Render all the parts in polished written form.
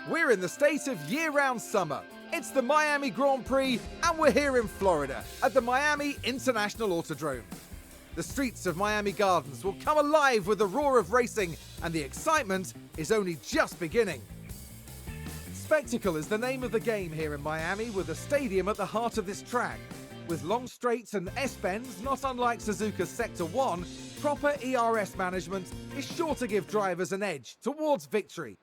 We're in the state of year-round summer. It's the Miami Grand Prix, and we're here in Florida at the Miami International Autodrome. The streets of Miami Gardens will come alive with the roar of racing, and the excitement is only just beginning. Spectacle is the name of the game here in Miami, with a stadium at the heart of this track. With long straights and S-bends, not unlike Suzuka's Sector 1, proper ERS management is sure to give drivers an edge towards victory.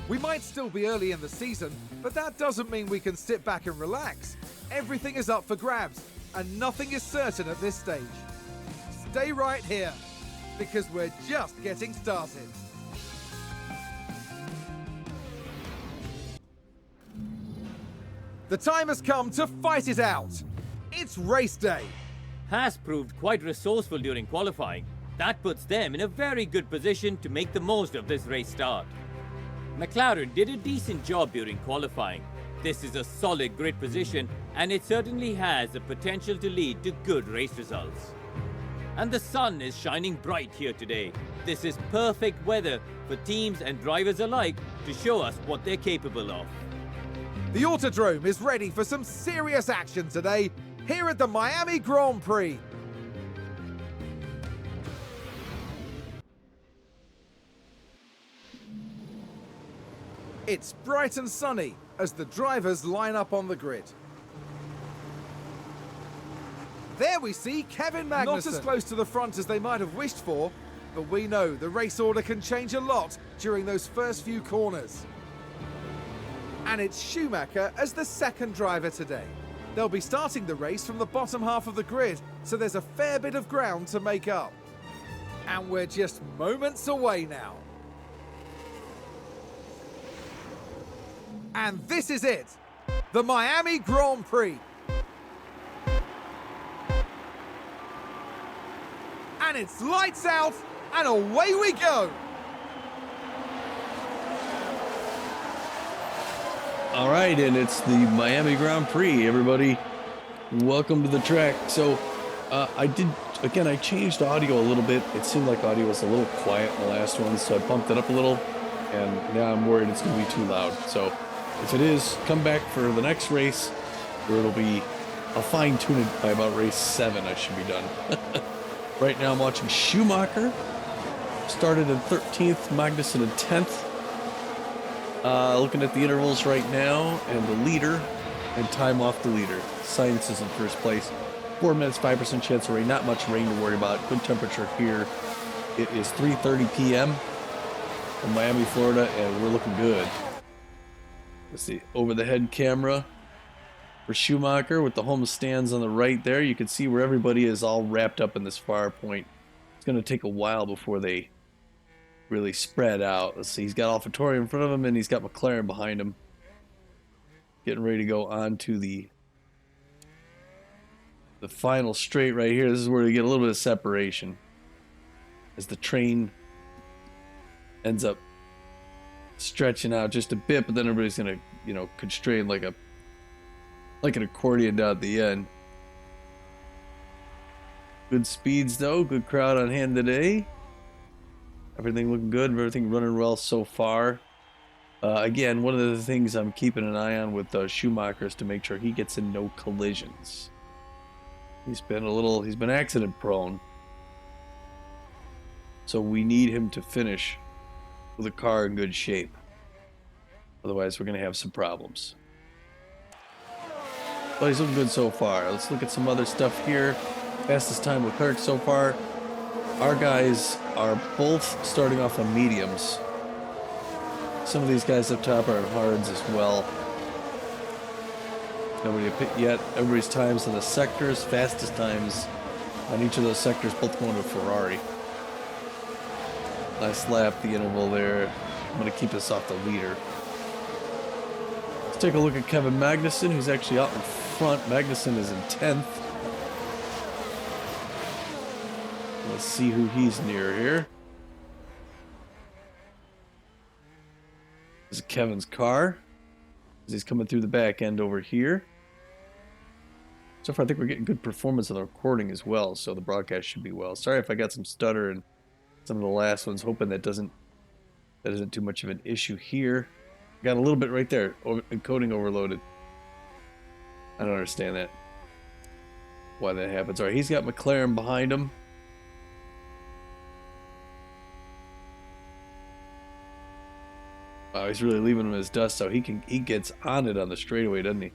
We might still be early in the season, but that doesn't mean we can sit back and relax. Everything is up for grabs, and nothing is certain at this stage. Stay right here, because we're just getting started. The time has come to fight it out. It's race day. Has proved quite resourceful during qualifying. That puts them in a very good position to make the most of this race start. McLaren did a decent job during qualifying. This is a solid grid position, and it certainly has the potential to lead to good race results. And the sun is shining bright here today. This is perfect weather for teams and drivers alike to show us what they're capable of. The Autodrome is ready for some serious action today, here at the Miami Grand Prix. It's bright and sunny as the drivers line up on the grid. There we see Kevin Magnussen. Not as close to the front as they might have wished for, but we know the race order can change a lot during those first few corners. And it's Schumacher as the second driver today. They'll be starting the race from the bottom half of the grid, so there's a fair bit of ground to make up. And we're just moments away now. And this is it, the Miami Grand Prix. And it's lights out, and away we go. All right, and it's the Miami Grand Prix, everybody. Welcome to the track. So I changed audio a little bit. It seemed like audio was a little quiet in the last one, so I bumped it up a little, and now I'm worried it's going to be too loud. So if it is, come back for the next race, where it'll be, I'll fine-tune it by about race 7, I should be done. Right now I'm watching Schumacher, started in 13th, Magnussen in 10th. Looking at the intervals right now, and the leader, and time off the leader. Sainz is in first place. 4 minutes, 5% chance of rain. Not much rain to worry about. Good temperature here. It is 3:30 p.m. in Miami, Florida, and we're looking good. Let's see, over the head camera for Schumacher with the home stands on the right there. You can see where everybody is all wrapped up in this far point. It's going to take a while before they really spread out. Let's see, he's got AlphaTauri in front of him, and he's got McLaren behind him. Getting ready to go on to the final straight right here. This is where we get a little bit of separation as the train ends up stretching out just a bit, but then everybody's gonna, constrain like an accordion down at the end. Good speeds though, good crowd on hand today. Everything looking good, everything running well so far. Again, one of the things I'm keeping an eye on with Schumacher is to make sure he gets in no collisions. He's been accident prone. So we need him to finish with a car in good shape. Otherwise, we're going to have some problems. But he's looking good so far. Let's look at some other stuff here. Fastest time Leclerc so far. Our guys are both starting off on mediums. Some of these guys up top are on hards as well. Nobody to pit yet. Everybody's times in the sectors, fastest times on each of those sectors, both going to Ferrari. Nice lap, the interval there. I'm going to keep us off the leader. Let's take a look at Kevin Magnussen, who's actually out in front. Magnussen is in 10th. Let's see who he's near here. This is Kevin's car. He's coming through the back end over here. So far, I think we're getting good performance on the recording as well, so the broadcast should be well. Sorry if I got some stutter in some of the last ones. Hoping that isn't too much of an issue here. Got a little bit right there. Encoding overloaded. I don't understand that. Why that happens. All right, he's got McLaren behind him. Oh, he's really leaving him his dust, so he gets on it on the straightaway, doesn't he?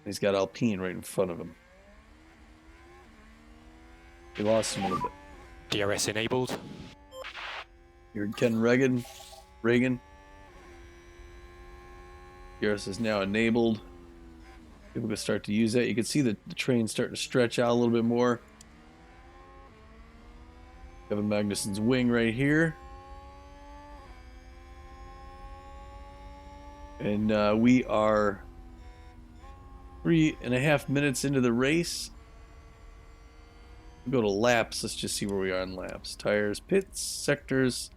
He's got Alpine right in front of him. He lost him a little bit. DRS enabled. You're Ken Reagan. DRS is now enabled. People can start to use that. You can see the train starting to stretch out a little bit more. Kevin Magnussen's wing right here. And we are 3.5 minutes into the race. We'll go to laps. Let's just see where we are in laps. Tires, pits, sectors,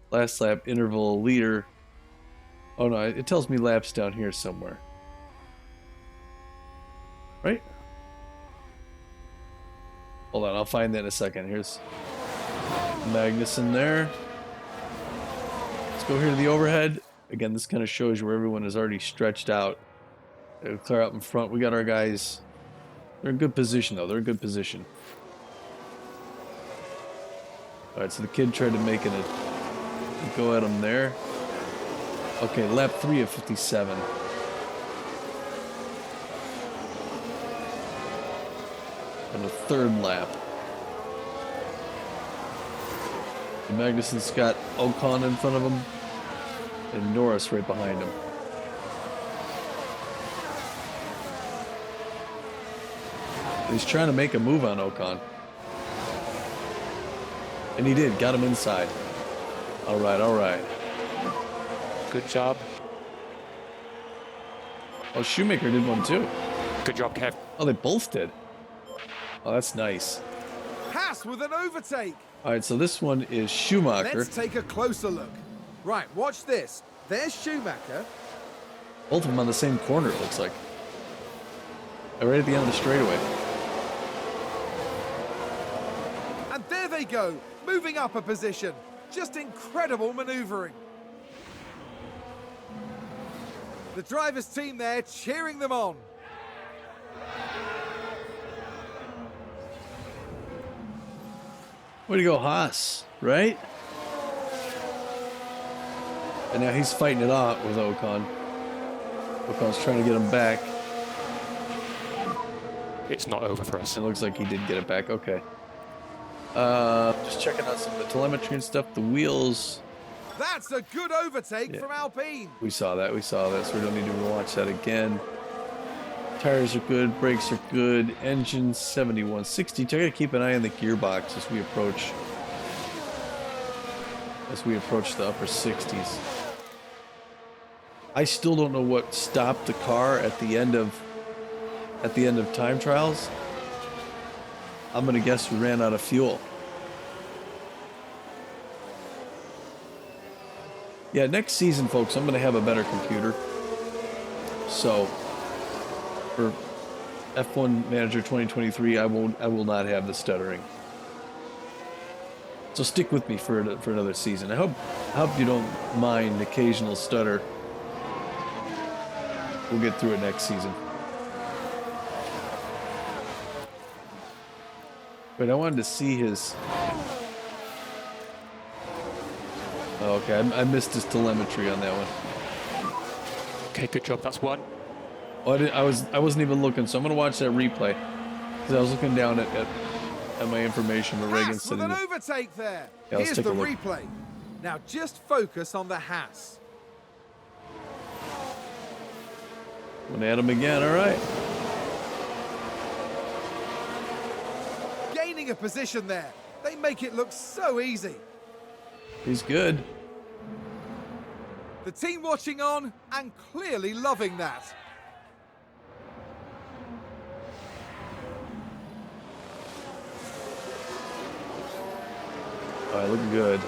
last lap, interval, leader. Oh no, it tells me laps down here somewhere. Right? Hold on, I'll find that in a second. Here's Magnussen there. Let's go here to the overhead. Again, this kind of shows you where everyone is already stretched out. They'll clear out in front. We got our guys. They're in good position, though. They're in good position. All right, so the kid tried to make it a go at him there. Okay, lap 3 of 57. And a third lap. And Magnussen's got Ocon in front of him. And Norris right behind him. He's trying to make a move on Ocon. And he did, got him inside. All right. Good job. Oh, Schumacher did one too. Good job, Kev. Oh, they both did. Oh, that's nice. Haas with an overtake. All right, so this one is Schumacher. Let's take a closer look. Right, watch this. There's Schumacher. Both of them on the same corner, it looks like. Right at the end of the straightaway. And there they go, moving up a position. Just incredible maneuvering. The driver's team there cheering them on. Way to go, Haas, right? And now he's fighting it out with Ocon. Ocon's trying to get him back. It's not over for us. It looks like he did get it back. Okay. Just checking out some of the telemetry and stuff. The wheels. That's a good overtake from Alpine. We saw that. So we don't need to watch that again. Tires are good. Brakes are good. Engine 7160. I gotta keep an eye on the gearbox as we approach the upper 60s. I still don't know what stopped the car at the end of time trials. I'm gonna guess we ran out of fuel. Yeah, next season, folks, I'm gonna have a better computer. So for F1 Manager 2023, I will not have the stuttering. So stick with me for another season. I hope you don't mind the occasional stutter. We'll get through it next season. But I wanted to see his... Oh, okay, I missed his telemetry on that one. Okay, good job. That's one. Oh, I wasn't even looking, so I'm gonna watch that replay because I was looking down at my information. But Reagan Haas said with an overtake there. Yeah, let's Here's take the a look. replay. Now just focus on the Haas. went at him again. All right. Gaining a position there. They make it look so easy. He's good. The team watching on and clearly loving that. All right, looking good.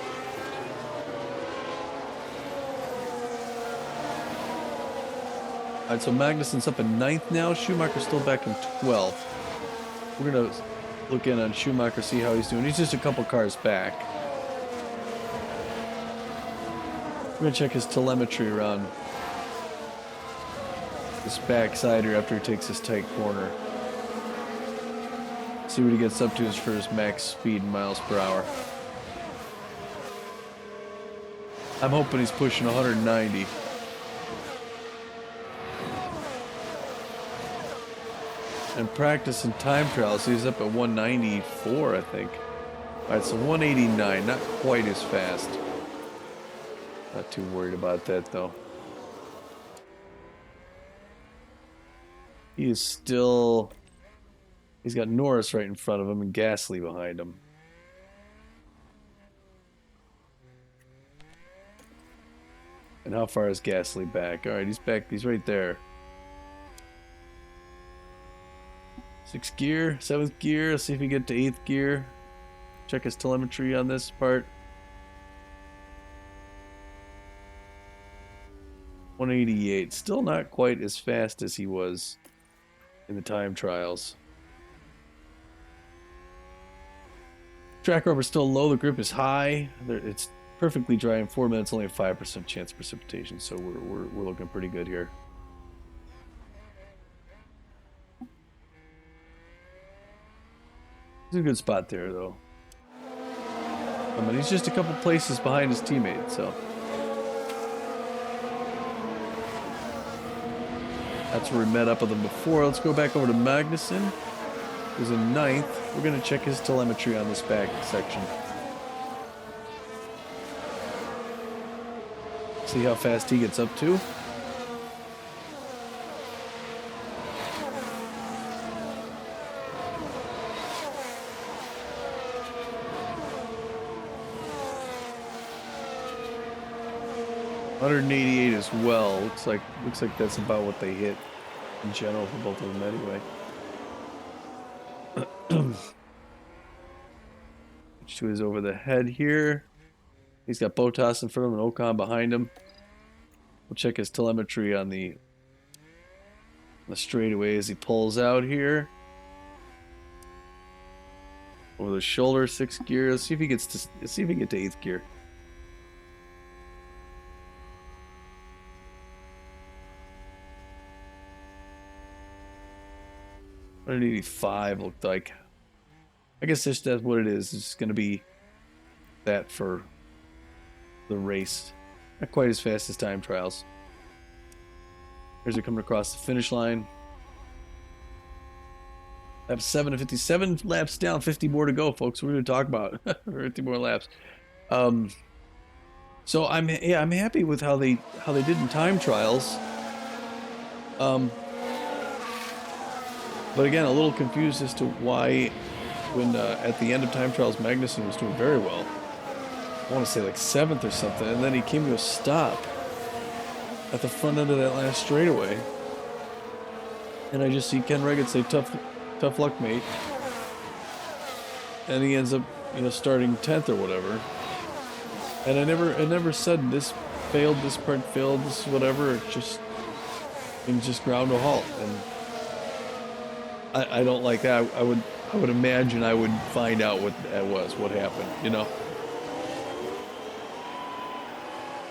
All right, so Magnussen's up in 9th now. Schumacher's still back in 12th. We're going to look in on Schumacher, see how he's doing. He's just a couple cars back. We're gonna check his telemetry around this backside here after he takes his tight corner. See what he gets up to for his max speed in miles per hour. I'm hoping he's pushing 190. And practice and time trials, he's up at 194, I think. Alright, so 189, not quite as fast. Not too worried about that, though. He is still... He's got Norris right in front of him and Gasly behind him. And how far is Gasly back? Alright, he's back. He's right there. 6th gear, 7th gear. Let's see if we get to 8th gear. Check his telemetry on this part. 188. Still not quite as fast as he was in the time trials. Track rubber's still low. The grip is high. It's perfectly dry in 4 minutes. Only a 5% chance of precipitation. So we're looking pretty good here. It's a good spot there, though. I mean, he's just a couple places behind his teammate, so. That's where we met up with him before. Let's go back over to Magnussen, who's in 9th. We're going to check his telemetry on this back section. See how fast he gets up to. .188 as well. Looks like that's about what they hit in general for both of them anyway. Two is over the head here. He's got Bottas in front of him and Ocon behind him. We'll check his telemetry on the straightaway as he pulls out here. Over the shoulder, 6th gear. Let's see if he gets to 8th gear. 185 looked like. I guess that's what it is. It's going to be that for the race. Not quite as fast as time trials. Here's it coming across the finish line. Lap 7 to 57 laps down, 50 more to go, folks. We're going to talk about 50 more laps. So I'm happy with how they did in time trials. But again, a little confused as to why, when at the end of time trials, Magnussen was doing very well. I want to say like 7th or something, and then he came to a stop at the front end of that last straightaway. And I just see Ken Regan say, "Tough luck, mate." And he ends up, starting 10th or whatever. And I never said this failed, this part failed, this whatever. It just ground to a halt. And I don't like that. I would imagine I would find out what that was, what happened,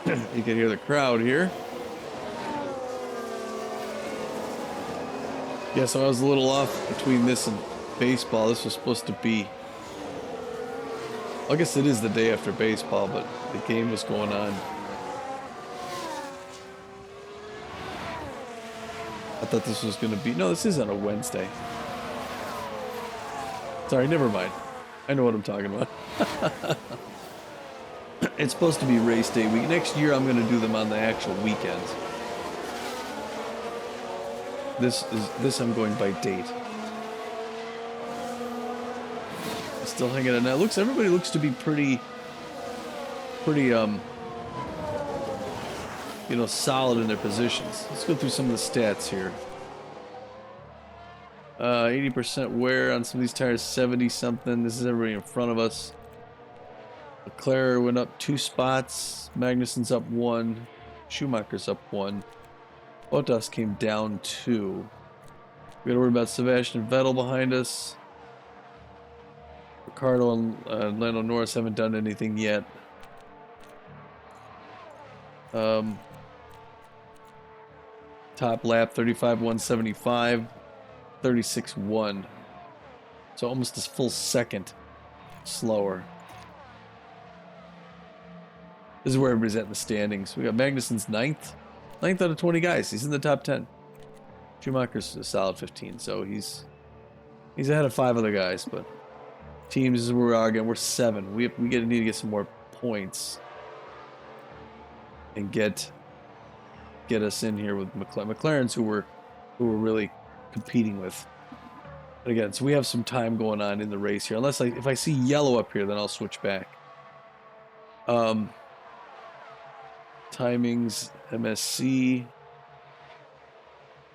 You can hear the crowd here. Yeah, so I was a little off between this and baseball. This was supposed to be... I guess it is the day after baseball, but the game was going on. I thought this was going to be... No, this is on a Wednesday. Sorry, never mind. I know what I'm talking about. It's supposed to be race day week. Next year, I'm going to do them on the actual weekends. This I'm going by date. Still hanging on. Now, everybody looks to be pretty, solid in their positions. Let's go through some of the stats here. 80% wear on some of these tires, 70 something. This is everybody in front of us. Leclerc went up 2 spots. Magnussen's up 1. Schumacher's up 1. Bottas came down 2. We gotta worry about Sebastian Vettel behind us. Ricardo and Lando Norris haven't done anything yet. Top lap 35.175, 36.1. So almost a full second slower. This is where everybody's at in the standings. We got Magnussen's ninth out of 20 guys. He's in the top 10. Schumacher's a solid 15, so he's ahead of 5 other guys. But teams is where we are again. We're 7. We need to get some more points and get us in here with McLaren's who we're really competing with. But again, so we have some time going on in the race here. Unless if I see yellow up here, then I'll switch back. Timings, MSC.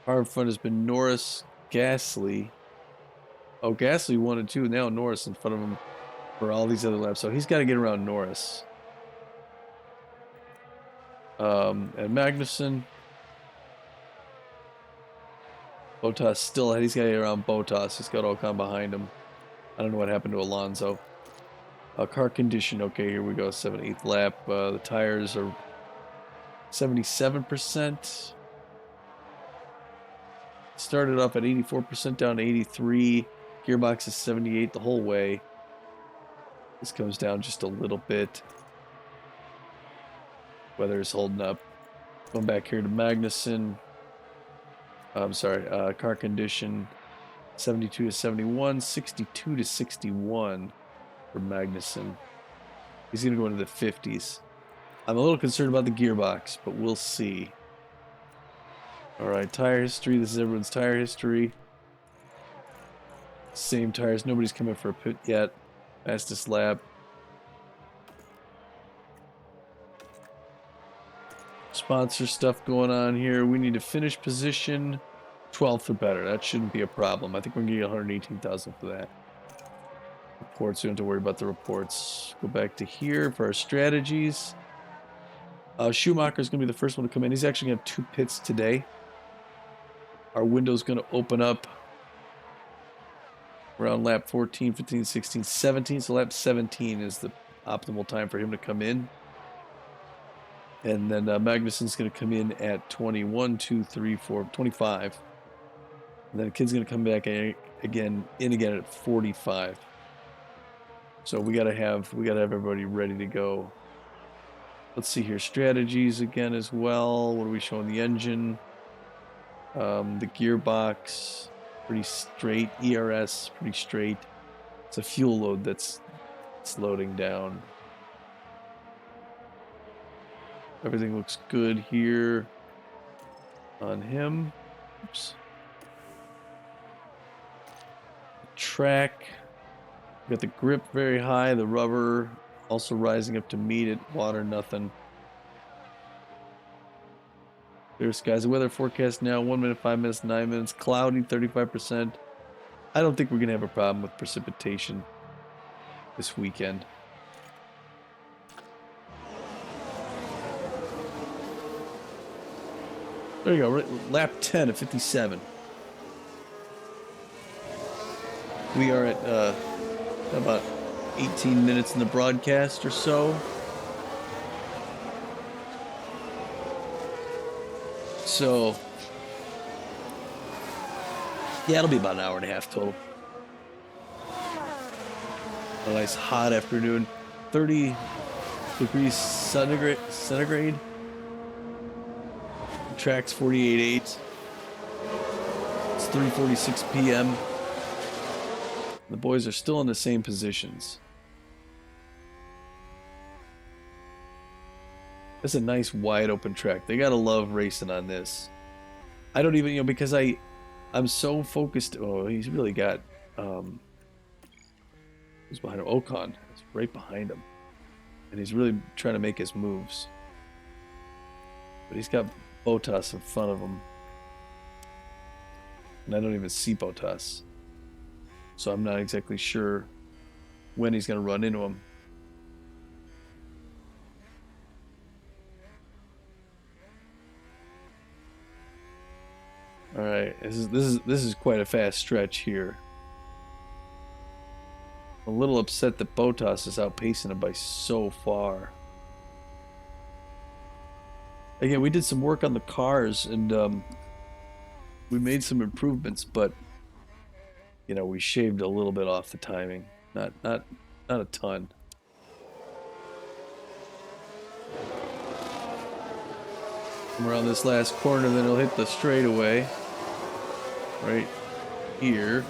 Hard front has been Norris, Gasly. Oh, Gasly 1 and 2. Now Norris in front of him for all these other laps. So he's got to get around Norris. And Magnussen. Bottas still ahead. He's got to get around Bottas. He's got Ocon behind him. I don't know what happened to Alonso. Car condition. Okay, here we go. 7/8 lap. The tires are 77%. Started off at 84%, down to 83. Gearbox is 78 the whole way. This comes down just a little bit. Weather's holding up. Going back here to Magnussen. I'm sorry, car condition 72 to 71, 62 to 61 for Magnussen. He's going to go into the 50s. I'm a little concerned about the gearbox, but we'll see. All right, tire history. This is everyone's tire history. Same tires. Nobody's coming for a pit yet. Fastest lap. Sponsor stuff going on here. We need to finish position 12th or better. That shouldn't be a problem. I think we're going to get 118,000 for that. Reports, we don't have to worry about the reports. Go back to here for our strategies. Schumacher's going to be the first one to come in. He's actually going to have 2 pits today. Our window's going to open up around lap 14, 15, 16, 17. So lap 17 is the optimal time for him to come in. And then Magnussen's going to come in at 21, 2, 3, 4, 25. And then the kid's going to come back again at 45. So we gotta have everybody ready to go. Let's see here, strategies again as well. What are we showing? The engine, the gearbox, pretty straight. ERS, pretty straight. It's a fuel load that's loading down. Everything looks good here on him. Oops. Track. We got the grip very high, the rubber also rising up to meet it. Water, nothing. Clear skies. The weather forecast now 1 minute, 5 minutes, 9 minutes. Cloudy, 35%. I don't think we're going to have a problem with precipitation this weekend. There you go, lap 10 at 57. We are at about 18 minutes in the broadcast or so. So, yeah, it'll be about an hour and a half total. A nice hot afternoon. 30 degrees centigrade. Track's 48.8. It's 3:46 p.m. The boys are still in the same positions. It's a nice wide open track. They gotta love racing on this. I don't even, because I'm so focused. Oh, he's really got who's behind him? Ocon. It's right behind him. And he's really trying to make his moves. But he's got Bottas in front of him. And I don't even see Bottas. So I'm not exactly sure when he's going to run into him. All right, this is quite a fast stretch here. I'm a little upset that Bottas is outpacing him by so far. again, we did some work on the cars, and we made some improvements, but you know, we shaved a little bit off the timing. Not a ton. Come around this last corner, then it'll hit the straightaway. Right here.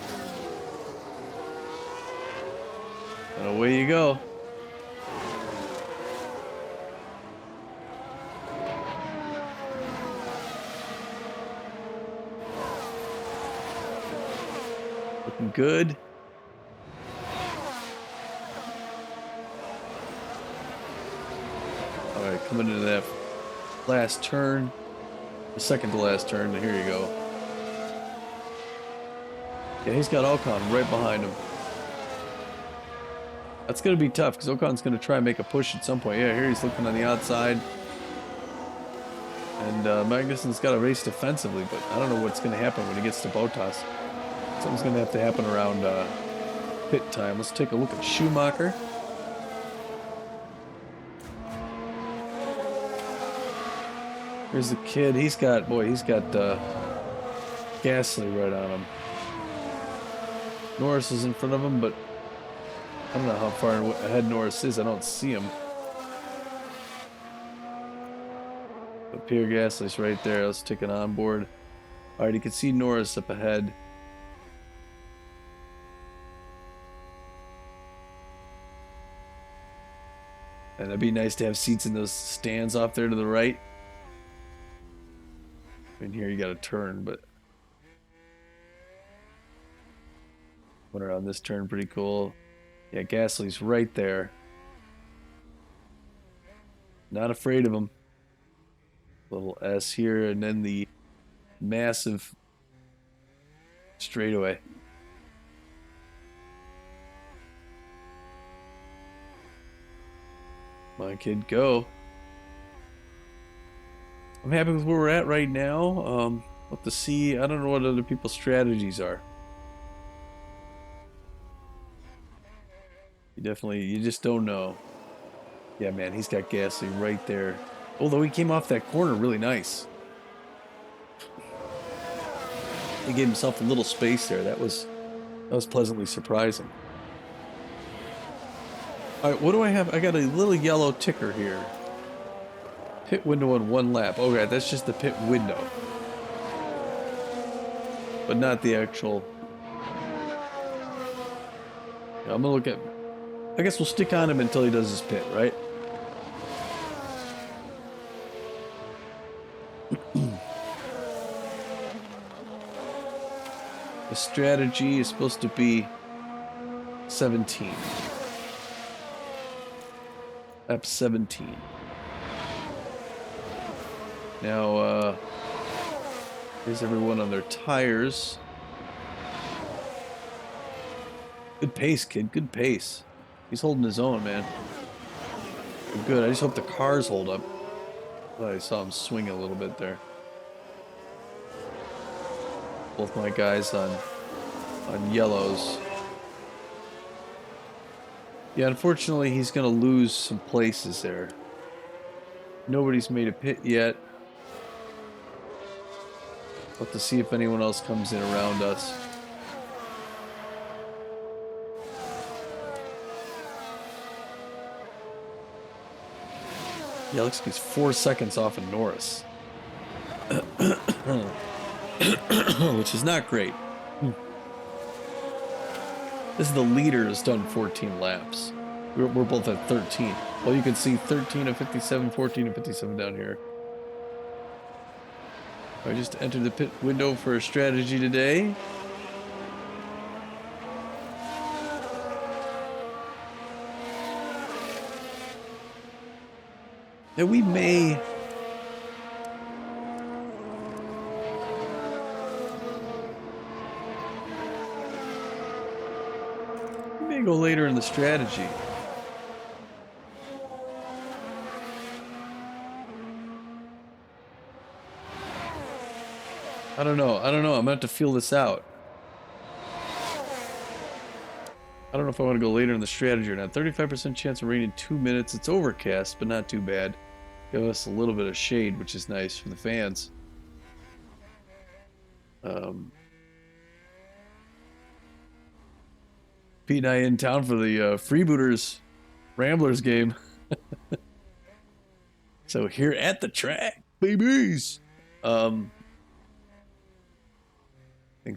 And away you go. Looking good. Alright, coming into that last turn. The second to last turn, and here you go. Yeah, he's got Ocon right behind him. That's going to be tough, because Ocon's going to try and make a push at some point. Yeah, here he's looking on the outside. And Magnussen's got to race defensively, but I don't know what's going to happen when he gets to Bottas. Something's going to have to happen around pit time. Let's take a look at Schumacher. Here's the kid. He's got Gasly right on him. Norris is in front of him, but I don't know how far ahead Norris is. I don't see him. But Pierre Gasly's right there. Let's take it on board. All right, you can see Norris up ahead. And it'd be nice to have seats in those stands off there to the right. In here you got to turn, but went around this turn, pretty cool. Yeah, Gasly's right there. Not afraid of him. Little S here, and then the massive straightaway. My kid, go. I'm happy with where we're at right now. We'll have to see. I don't know what other people's strategies are. You just don't know. Yeah, man, he's got Gasly right there. Although he came off that corner really nice. He gave himself a little space there. That was pleasantly surprising. All right, what do I have? I got a little yellow ticker here. Pit window on 1 lap. Okay, that's just the pit window. But not the actual... Yeah, I'm gonna look at... I guess we'll stick on him until he does his pit, right? The strategy is supposed to be 17. Lap 17. Now, here's everyone on their tires. Good pace, kid. Good pace. He's holding his own, man. Good. I just hope the cars hold up. I saw him swing a little bit there. Both my guys on yellows. Yeah, unfortunately, he's going to lose some places there. Nobody's made a pit yet. We'll have to see if anyone else comes in around us. Yeah, looks like he's 4 seconds off of Norris. Which is not great. This is the leader who's done 14 laps. We're both at 13. Well, you can see 13 of 57, 14 of 57 down here. I just entered the pit window for a strategy today. And we may go later in the strategy. I don't know. I'm gonna have to feel this out. I don't know if I want to go later in the strategy or not. 35% chance of rain in 2 minutes. It's overcast, but not too bad. Give us a little bit of shade, which is nice from the fans. Pete and I in town for the Freebooters Ramblers game. So here at the track, babies. Things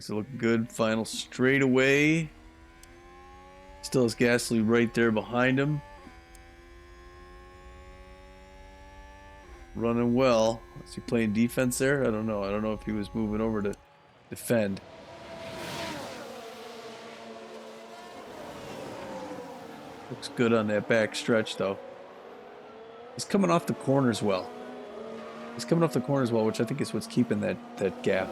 are looking good. Final straightaway. Still has Gasly right there behind him. Running well. Is he playing defense there? I don't know. I don't know if he was moving over to defend. Looks good on that back stretch, though. He's coming off the corners well. He's coming off the corners well, which I think is what's keeping that gap.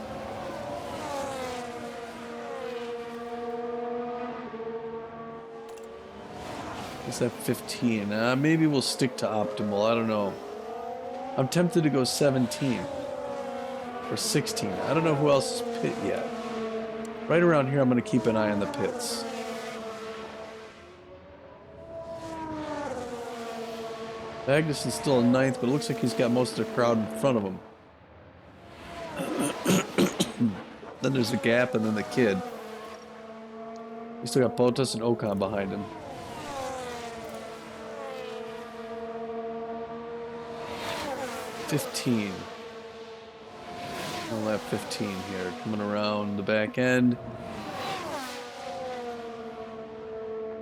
Is that 15? Maybe we'll stick to optimal. I don't know. I'm tempted to go 17 or 16. I don't know who else is pit yet. Right around here, I'm going to keep an eye on the pits. Magnussen's still in 9th, but it looks like he's got most of the crowd in front of him. Then there's a gap, and then the kid. We still got Bottas and Ocon behind him. $15. On lap 15 here, coming around the back end.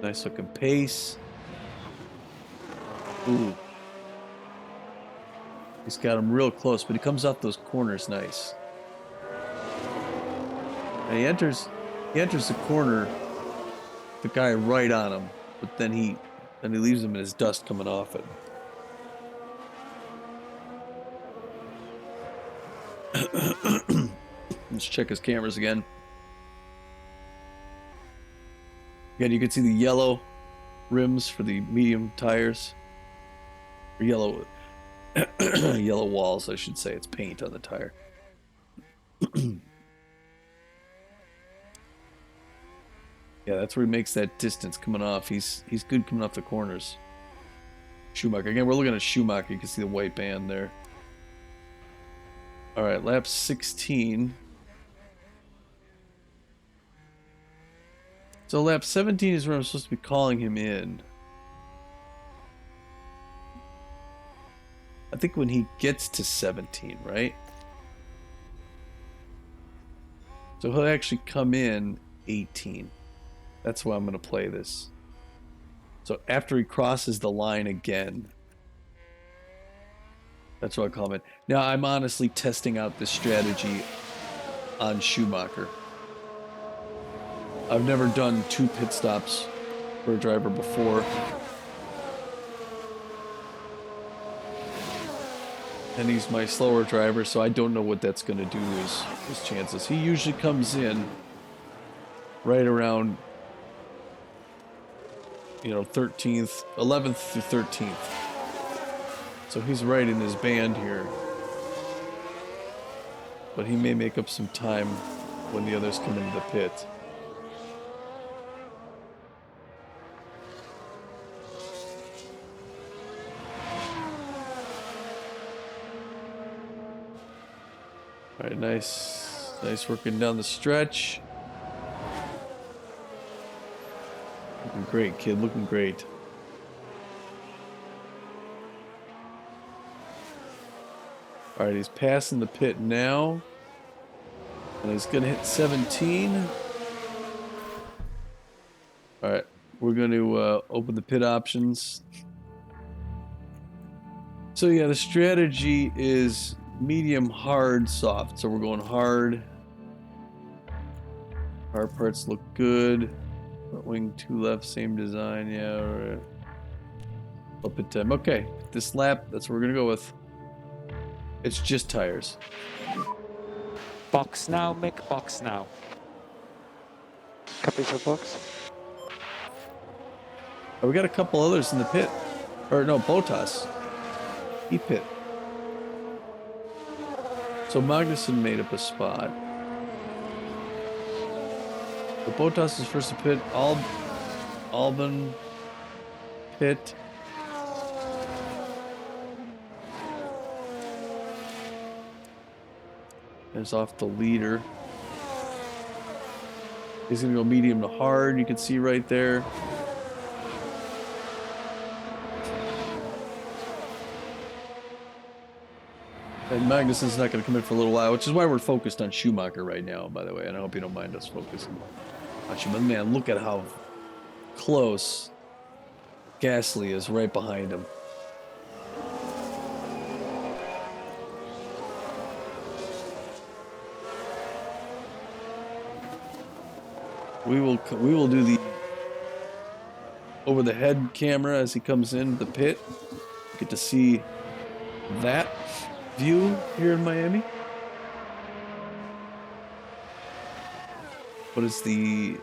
Nice looking pace. Ooh. He's got him real close, but he comes off those corners nice. And he enters the corner, the guy right on him, but then he leaves him in his dust coming off it. Let's check his cameras again. Again, you can see the yellow rims for the medium tires. Or yellow yellow walls, I should say. It's paint on the tire. Yeah, that's where he makes that distance coming off. He's good coming off the corners. Schumacher. Again, we're looking at Schumacher. You can see the white band there. All right, lap 16. So lap 17 is where I'm supposed to be calling him in. I think when he gets to 17, right? So he'll actually come in 18. That's why I'm going to play this. So after he crosses the line again, that's what I call it. Now, I'm honestly testing out this strategy on Schumacher. I've never done 2 pit stops for a driver before. And he's my slower driver, so I don't know what that's going to do to his chances. He usually comes in right around, 13th, 11th to 13th. So he's right in his band here. But he may make up some time when the others come into the pit. All right, nice working down the stretch. Looking great, kid, looking great. All right, he's passing the pit now. And he's going to hit 17. All right, we're going to open the pit options. So yeah, the strategy is medium, hard, soft. So we're going hard. Hard parts look good. Front wing 2 left, same design. Yeah, all right. Up at time. Okay, this lap, that's what we're going to go with. It's just tires. Box now, Mick, box now. Copy for box. Oh, we got a couple others in the pit. Or no, Bottas. He pit. So Magnussen made up a spot. So Bottas is first to pit. Albon pit. is off the leader. He's going to go medium to hard. You can see right there. And Magnussen's not going to come in for a little while, which is why we're focused on Schumacher right now, by the way. And I hope you don't mind us focusing on Schumacher. Man, look at how close Gasly is right behind him. We will do the over the head camera as he comes into the pit. Get to see that view here in Miami. What is the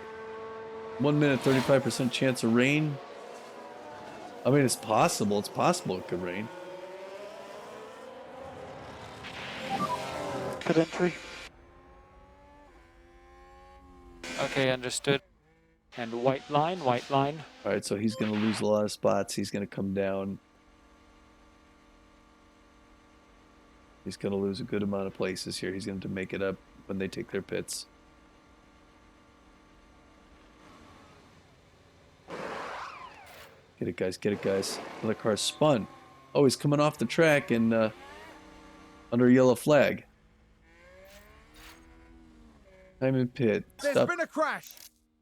1 minute 35% chance of rain? I mean, it's possible. It's possible it could rain. Good entry. Okay, understood. And white line, white line. All right, so he's going to lose a lot of spots. He's going to come down. He's going to lose a good amount of places here. He's going to make it up when they take their pits. Get it, guys. Get it, guys. Another car spun. Oh, he's coming off the track and under a yellow flag. I'm in pit. There's been a crash.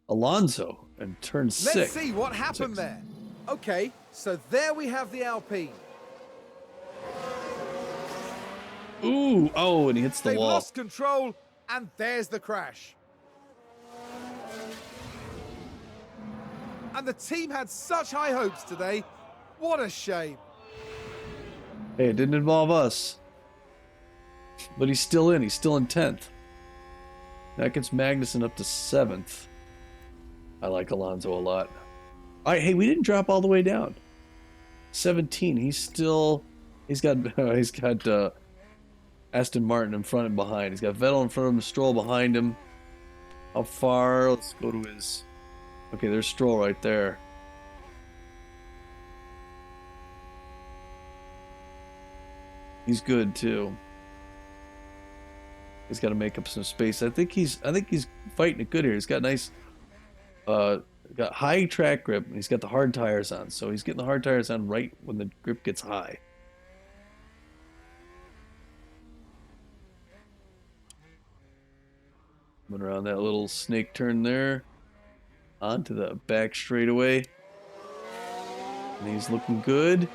Alonso and turn 6. Let's see what happened there. Okay, so there we have the Alpine. Ooh, oh, and he hits the They've wall. lost control, and there's the crash. And the team had such high hopes today. What a shame. Hey, it didn't involve us. But he's still in. He's still in 10th. That gets Magnussen up to 7th. I like Alonso a lot. All right, hey, we didn't drop all the way down. 17. He's got Aston Martin in front and behind. He's got Vettel in front of him, Stroll behind him. How far? Let's go to his... Okay, there's Stroll right there. He's good too. He's got to make up some space. I think he's fighting it good here. He's got nice got high track grip, and he's got the hard tires on. So he's getting the hard tires on right when the grip gets high. Coming around that little snake turn there. Onto the back straightaway. And he's looking good.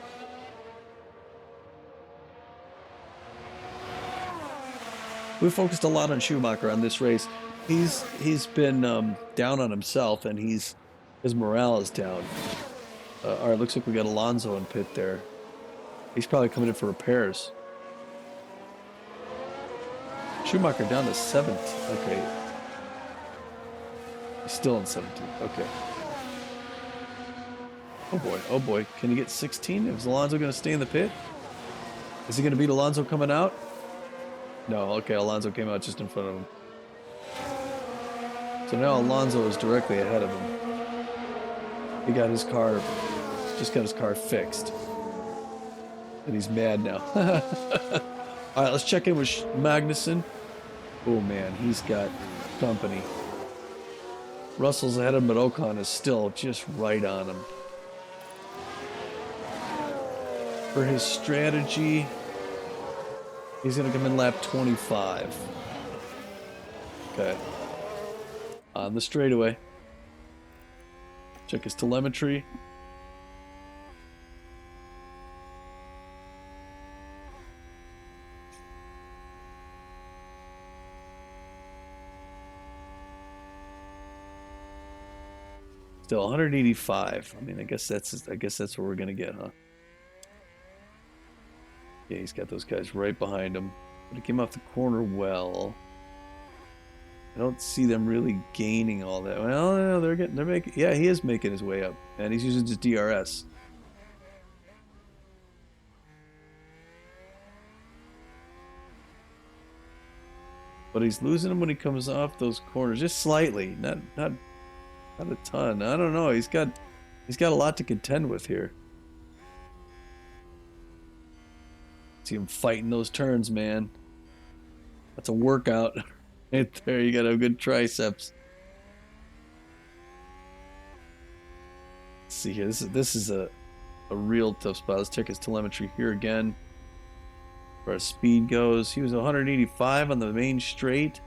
We focused a lot on Schumacher on this race. He's been down on himself, and his morale is down. All right, looks like we got Alonso in pit there. He's probably coming in for repairs. Schumacher down to 7th. Okay. He's still in 17th. Okay. Oh boy. Oh boy. Can he get 16? Is Alonso going to stay in the pit? Is he going to beat Alonso coming out? No. Okay. Alonso came out just in front of him. So now Alonso is directly ahead of him. He got his car, just got his car fixed. And he's mad now. All right, let's check in with Magnussen. Oh man, he's got company. Russell's ahead of him, but Ocon is still just right on him. For his strategy, he's going to come in lap 25. Okay. On the straightaway. Check his telemetry. Still 185. I mean, I guess that's what we're gonna get, huh? Yeah, he's got those guys right behind him. But he came off the corner well. I don't see them really gaining all that. Well, no, they're making. Yeah, he is making his way up, and he's using his DRS. But he's losing them when he comes off those corners, just slightly, not a ton. I don't know. He's got a lot to contend with here. See him fighting those turns, man. That's a workout. Right there, you got a good triceps. Let's see here. This is a real tough spot. Let's check his telemetry here again. Where our speed goes. He was 185 on the main straight.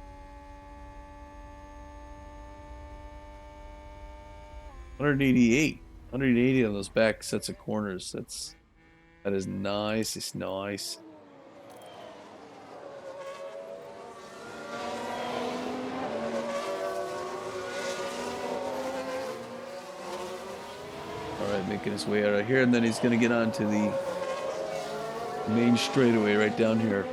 188. 180 on those back sets of corners. That is nice. It's nice. Alright, making his way out of here, and then he's gonna get onto the main straightaway right down here.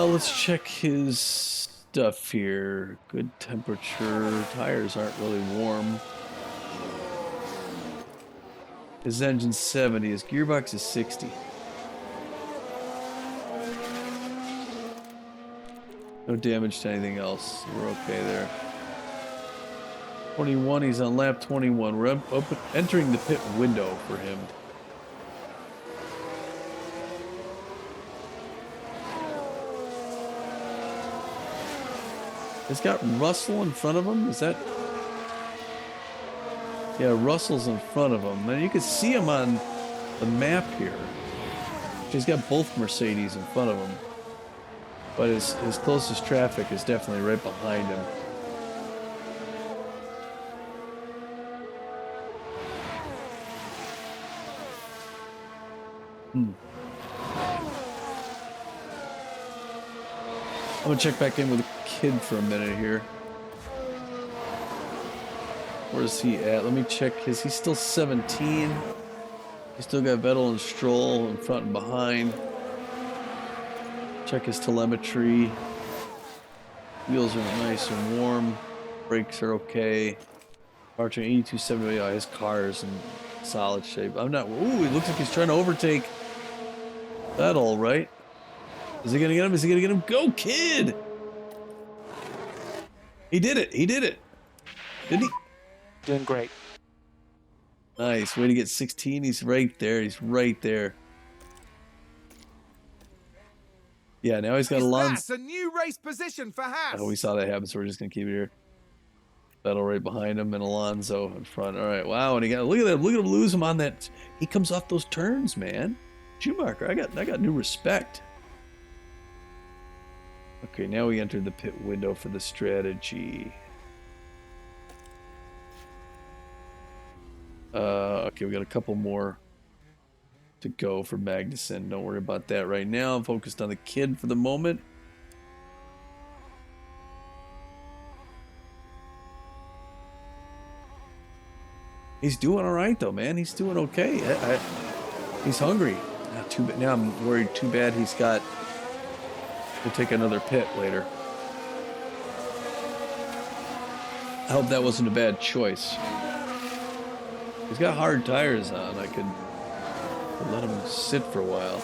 Let's check his stuff here. Good temperature. Tires aren't really warm. His engine's 70. His gearbox is 60. No damage to anything else. We're okay there. 21. He's on lap 21. We're entering the pit window for him. It's got Russell in front of him. Is that? Yeah, Russell's in front of him. And you can see him on the map here. He's got both Mercedes in front of him. But his closest traffic is definitely right behind him. I'm gonna check back in with the kid for a minute here. Where's he at? Let me check his. He's still 17. He's still got Vettel and Stroll in front and behind. Check his telemetry. Wheels are nice and warm. Brakes are okay. Powertrain 8270. Oh, his car is in solid shape. I'm not. Ooh, it looks like he's trying to overtake Vettel, right? Is he gonna get him? Is he gonna get him? Go, kid! He did it. He did it. Didn't he? Doing great. Nice. Way to get 16. He's right there. He's right there. Yeah, now he's got Alonso. That's a new race position for Haas. Oh, we saw that happen, so we're just gonna keep it here. Vettel right behind him and Alonso in front. All right. Wow. And he got look at that. Look at him lose him on that. He comes off those turns, man. Schumacher. I got new respect. Okay, now we entered the pit window for the strategy. Okay, we got a couple more to go for Magnussen. Don't worry about that right now. I'm focused on the kid for the moment. He's doing all right, though, man. He's doing okay. He's hungry. Not too bad. Now I'm worried. Too bad he's got to take another pit later. I hope that wasn't a bad choice. He's got hard tires on. I could let him sit for a while.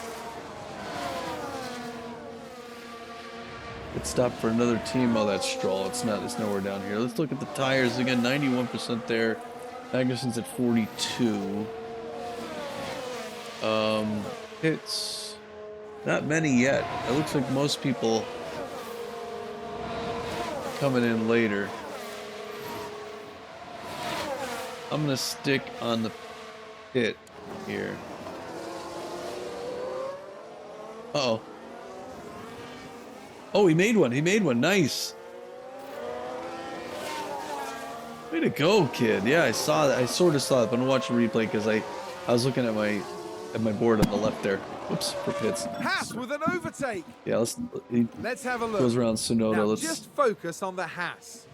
Let's stop for another team. Oh, that's Stroll. It's not. It's nowhere down here. Let's look at the tires again. 91% there. Magnussen's at 42. Hits. Not many yet. It looks like most people coming in later. I'm gonna stick on the pit here. Uh-oh. Oh, he made one. He made one. Nice. Way to go, kid. Yeah, I saw that. I sort of saw it, but I'm gonna watch the replay because I was looking at my board on the left there. Oops, for pits. Haas with an overtake. Yeah, Let's have a look. Goes around Tsunoda. Now Let's just focus on the Haas.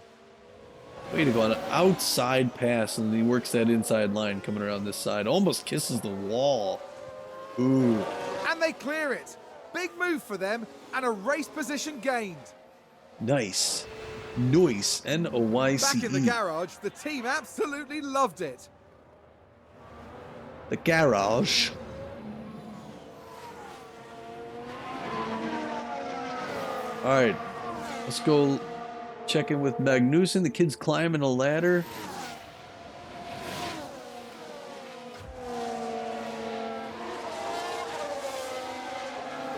way to go on an outside pass, and he works that inside line coming around this side. Almost kisses the wall. Ooh. And they clear it. Big move for them and a race position gained. Nice. Noise. N-O-Y-C-E. Back in the garage, the team absolutely loved it. The garage. All right. Let's go check in with Magnussen. The kid's climbing a ladder.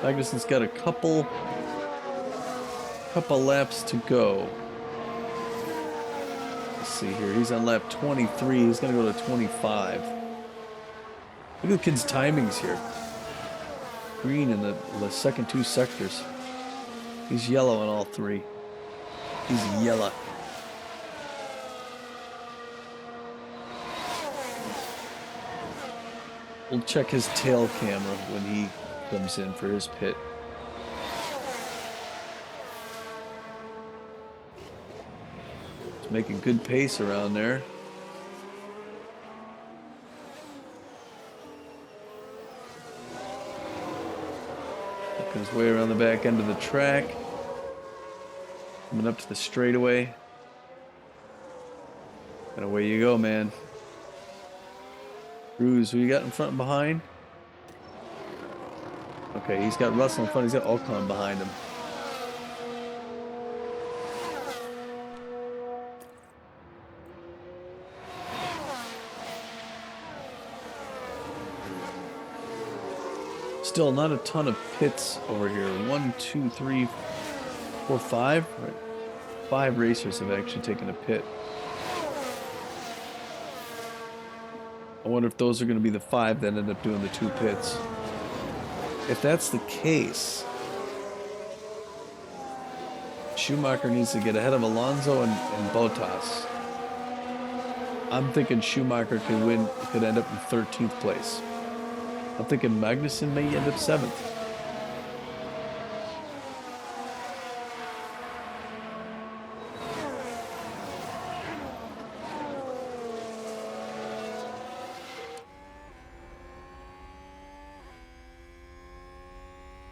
Magnussen's got a couple laps to go. Let's see here. He's on lap 23. He's going to go to 25. Look at the kid's timings here. Green in the second two sectors. He's yellow in all three. He's yellow. We'll check his tail camera when he comes in for his pit. He's making good pace around there. Working his way around the back end of the track. Coming up to the straightaway. And away you go, man. Cruz, who you got in front and behind? Okay, he's got Russell in front. He's got Ocon behind him. Still not a ton of pits over here. 1, 2, 3, 4, 5. Right. 5 racers have actually taken a pit. I wonder if those are going to be the 5 that end up doing the 2 pits. If that's the case, Schumacher needs to get ahead of Alonso and Bottas. I'm thinking Schumacher could end up in 13th place. I'm thinking Magnussen may end up 7th.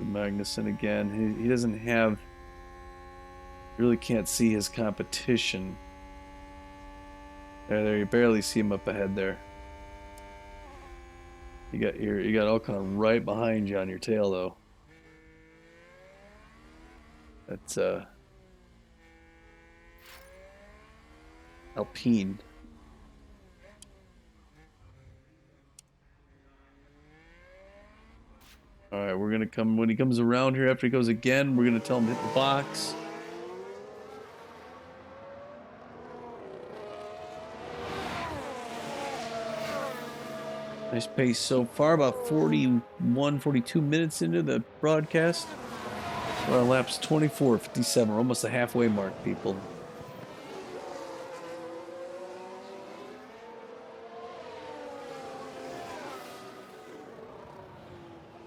Magnussen again. He doesn't have. Really can't see his competition. There, you barely see him up ahead there. You got Ocon right behind you on your tail though. That's Alpine. All right, we're gonna come when he comes around here after he goes again. We're gonna tell him to hit the box. Nice pace so far, about 41, 42 minutes into the broadcast. We're on laps 24, 57. We're almost the halfway mark, people.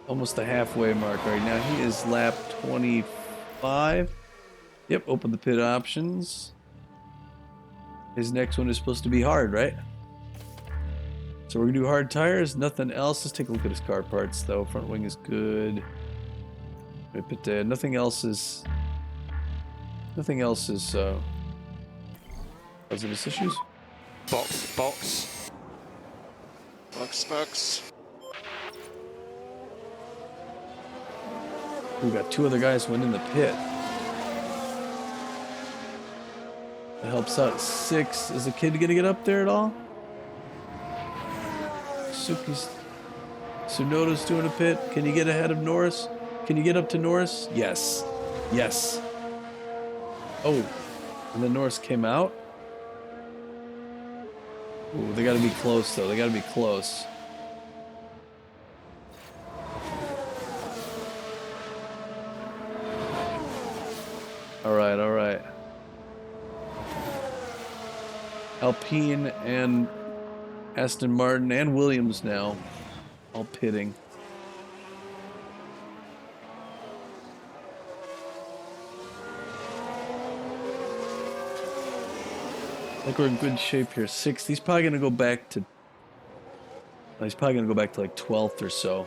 Almost the halfway mark right now. He is lap 25. Yep, open the pit options. His next one is supposed to be hard, right? So we're gonna do hard tires, nothing else. Let's take a look at his car parts though. Front wing is good. But nothing else is hazardous issues. Box. We got 2 other guys went in the pit. That helps out 6. Is the kid gonna get up there at all? Tsunoda's doing a pit. Can you get ahead of Norris? Can you get up to Norris? Yes. Yes. Oh. And then Norris came out. Ooh, they gotta be close though. They gotta be close. Alright, alright. Alpine and Aston Martin and Williams now all pitting. I think we're in good shape here. 6th. He's probably gonna go back to. He's probably gonna go back to like 12th or so.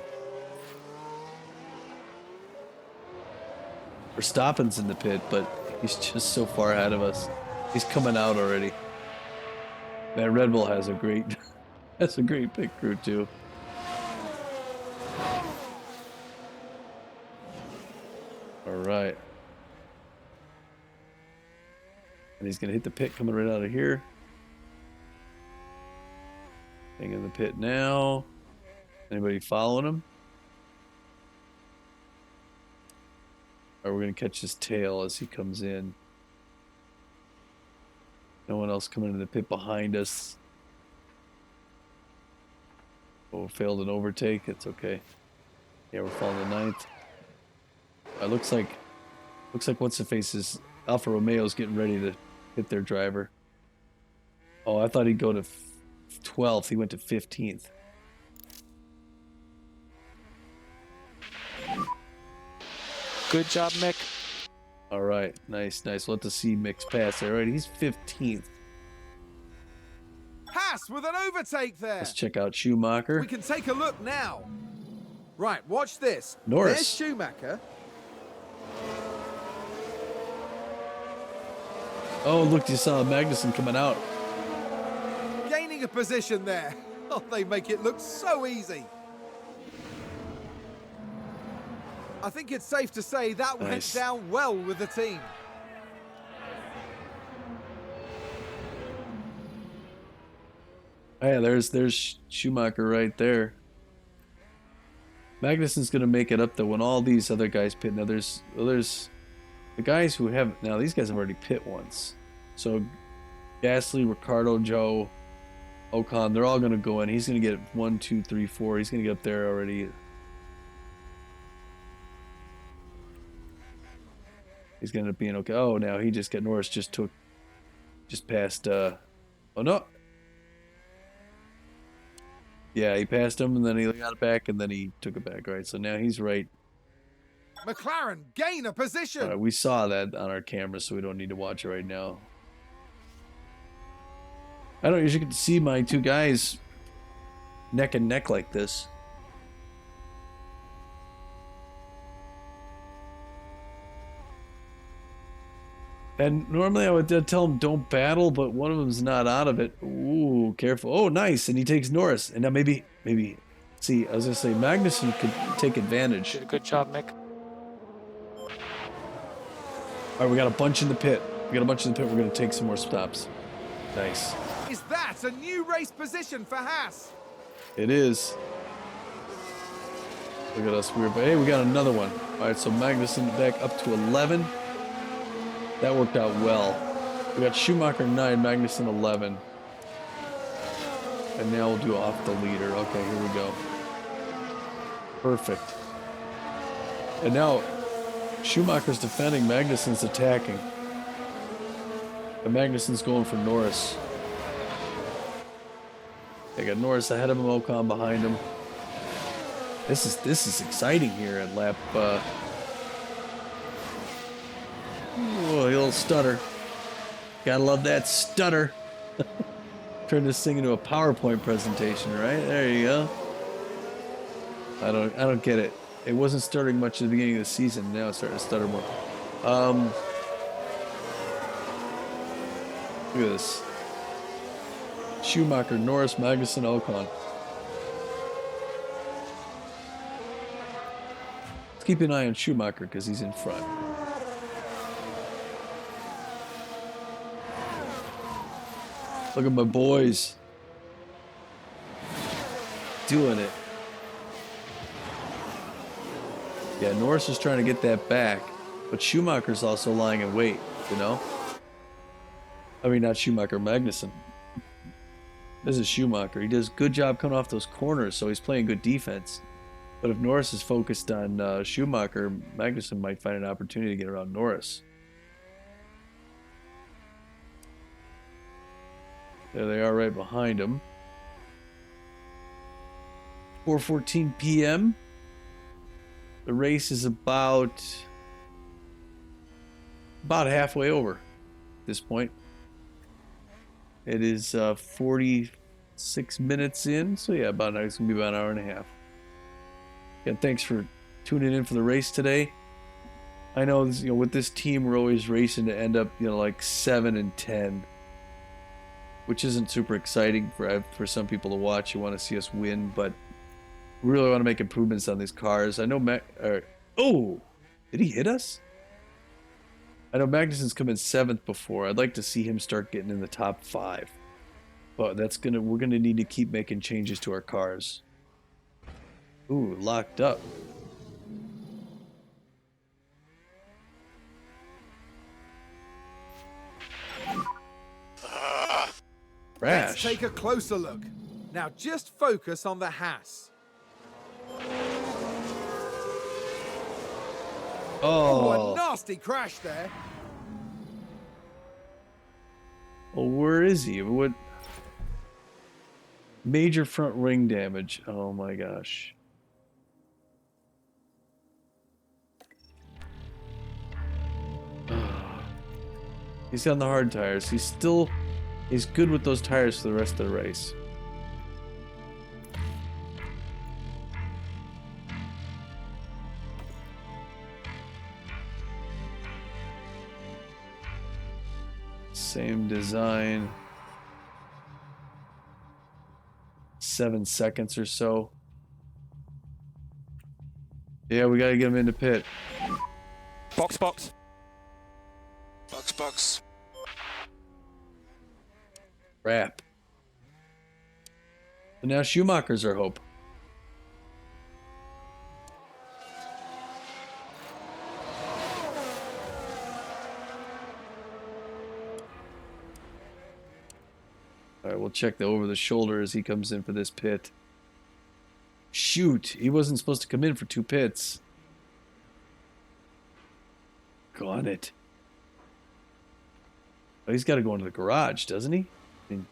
Verstappen's in the pit, but he's just so far ahead of us. He's coming out already. Man, Red Bull has a great pit crew too. All right. And he's going to hit the pit coming right out of here. Staying in the pit now. Anybody following him? Or we're going to catch his tail as he comes in. No one else coming in the pit behind us. Oh, failed an overtake. It's okay. Yeah, we're falling to ninth. Looks like what's the face's Alfa Romeo's getting ready to hit their driver. Oh, I thought he'd go to 12th. He went to 15th. Good job, Mick. All right, nice. We'll have to see Mick's pass there. All right, he's 15th. Haas with an overtake there. Let's check out Schumacher. We can take a look now. Right, watch this. Norris. There's Schumacher. Oh, look, you saw Magnussen coming out. Gaining a position there. Oh, they make it look so easy. I think it's safe to say that went Nice. down well with the team. Oh, yeah, there's Schumacher right there. Magnussen's going to make it up, though, when all these other guys pit. Now, there's the guys who have... Now, these guys have already pit once. So, Gasly, Ricciardo, Joe, Ocon, they're all going to go in. He's going to get 1, 2, 3, 4. He's going to get up there already. He's going to end up being okay. Oh, now he just got... Norris just passed... Oh, no. Yeah, he passed him, and then he got it back, and then he took it back. Right, so now he's right. McLaren gain a position. All right, we saw that on our camera, so we don't need to watch it right now. I don't usually get to see my two guys neck and neck like this. And normally I would tell them don't battle, but one of them's not out of it. Ooh, careful. Oh, nice. And he takes Norris. And now maybe, see, I was going to say Magnussen could take advantage. Did a good job, Mick. All right, we got a bunch in the pit. We're going to take some more stops. Nice. Is that a new race position for Haas? It is. Look at us. Hey, we got another one. All right, so Magnussen back up to 11. That worked out well. We got Schumacher 9, Magnussen 11. And now we'll do off the leader. Okay, here we go. Perfect. And now Schumacher's defending, Magnussen's attacking. And Magnussen's going for Norris. They got Norris ahead of him, Ocon behind him. This is exciting here at lap oh, a little stutter. Gotta love that stutter. Turn this thing into a PowerPoint presentation, right? There you go. I don't get it. It wasn't stuttering much at the beginning of the season. Now it's starting to stutter more. Look at this. Schumacher, Norris, Magnussen, Ocon. Let's keep an eye on Schumacher because he's in front. Look at my boys. Doing it. Yeah, Norris is trying to get that back, but Schumacher's also lying in wait, you know? I mean, not Schumacher, Magnussen. This is Schumacher. He does a good job coming off those corners, so he's playing good defense. But if Norris is focused on Schumacher, Magnussen might find an opportunity to get around Norris. There they are right behind him. 4:14 p.m. The race is about halfway over at this point. It is 46 minutes in, so yeah, it's gonna be about an hour and a half. And thanks for tuning in for the race today. I know, with this team, we're always racing to end up, like 7 and 10, which isn't super exciting for some people to watch. You want to see us win, but we really want to make improvements on these cars. I know oh, did he hit us? I know Magnussen's come in 7th before. I'd like to see him start getting in the top 5. But we're gonna need to keep making changes to our cars. Ooh, locked up. Let's Crash. take a closer look. Now just focus on the Haas. Oh, a nasty crash there. Oh, where is he? What? Major front wing damage. Oh my gosh. He's on the hard tires. He's good with those tires for the rest of the race. Same design. 7 seconds or so. Yeah, we gotta get him into pit. Box, box. Box, box. Crap. So now Schumacher's our hope. All right, we'll check the over the shoulder as he comes in for this pit. Shoot, he wasn't supposed to come in for 2 pits. Got it. Oh, he's got to go into the garage, doesn't he? I mean,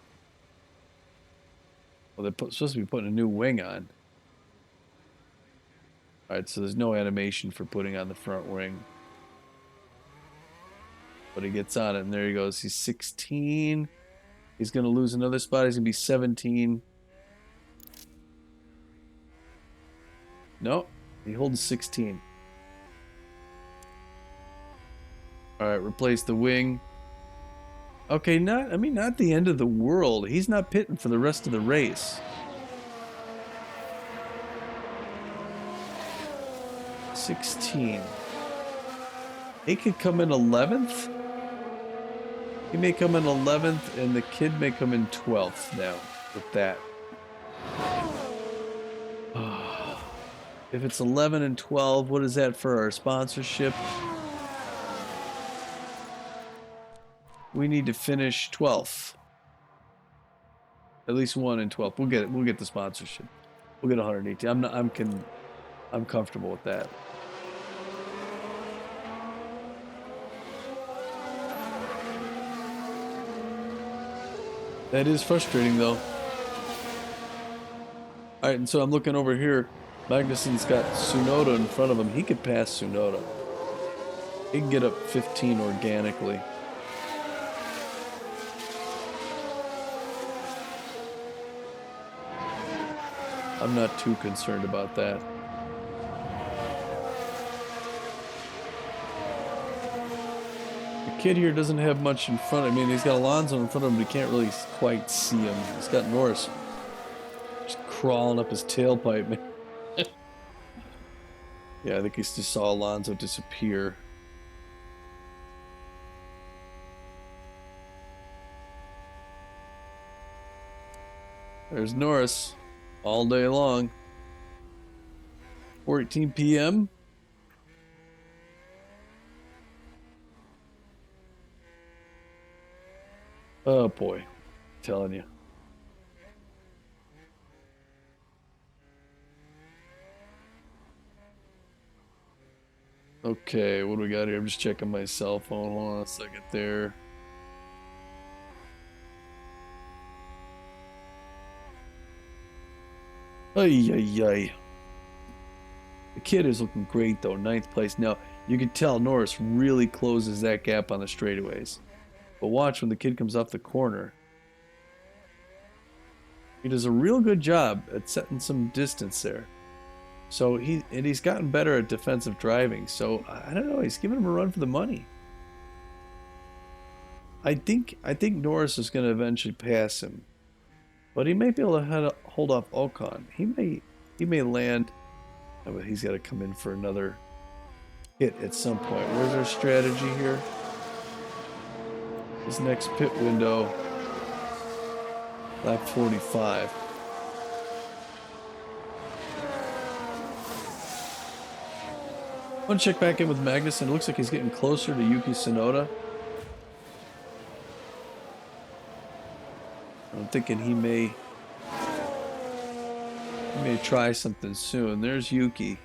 well, they're supposed to be putting a new wing on. All right, so there's no animation for putting on the front wing. But he gets on it, and there he goes. He's 16. He's going to lose another spot. He's going to be 17. No, he holds 16. All right, replace the wing. Okay, not the end of the world. He's not pitting for the rest of the race. 16. He could come in 11th. He may come in 11th, and the kid may come in 12th now with that. If it's 11 and 12, what is that for our sponsorship? We need to finish 12th. At least 1 and 12. We'll get it. We'll get the sponsorship. We'll get 118. I'm comfortable with that. That is frustrating, though. All right, and so I'm looking over here. Magnussen's got Tsunoda in front of him. He could pass Tsunoda. He can get up 15 organically. I'm not too concerned about that. The kid here doesn't have much in front. I mean, he's got Alonso in front of him, but he can't really quite see him. He's got Norris just crawling up his tailpipe, man. Yeah, I think he just saw Alonso disappear. There's Norris all day long. 14 p.m. Oh boy, I'm telling you. Okay, what do we got here? I'm just checking my cell phone. Hold on a second there. Ay, ay, ay. The kid is looking great, though. 9th place. Now, you can tell Norris really closes that gap on the straightaways. But watch when the kid comes off the corner. He does a real good job at setting some distance there. So he's gotten better at defensive driving. So I don't know. He's giving him a run for the money. I think Norris is going to eventually pass him, but he may be able to hold off Ocon. He may land. Oh, but he's got to come in for another hit at some point. Where's our strategy here? His next pit window, lap 45. I want to check back in with Magnussen. It looks like he's getting closer to Yuki Tsunoda. I'm thinking he may try something soon. There's Yuki.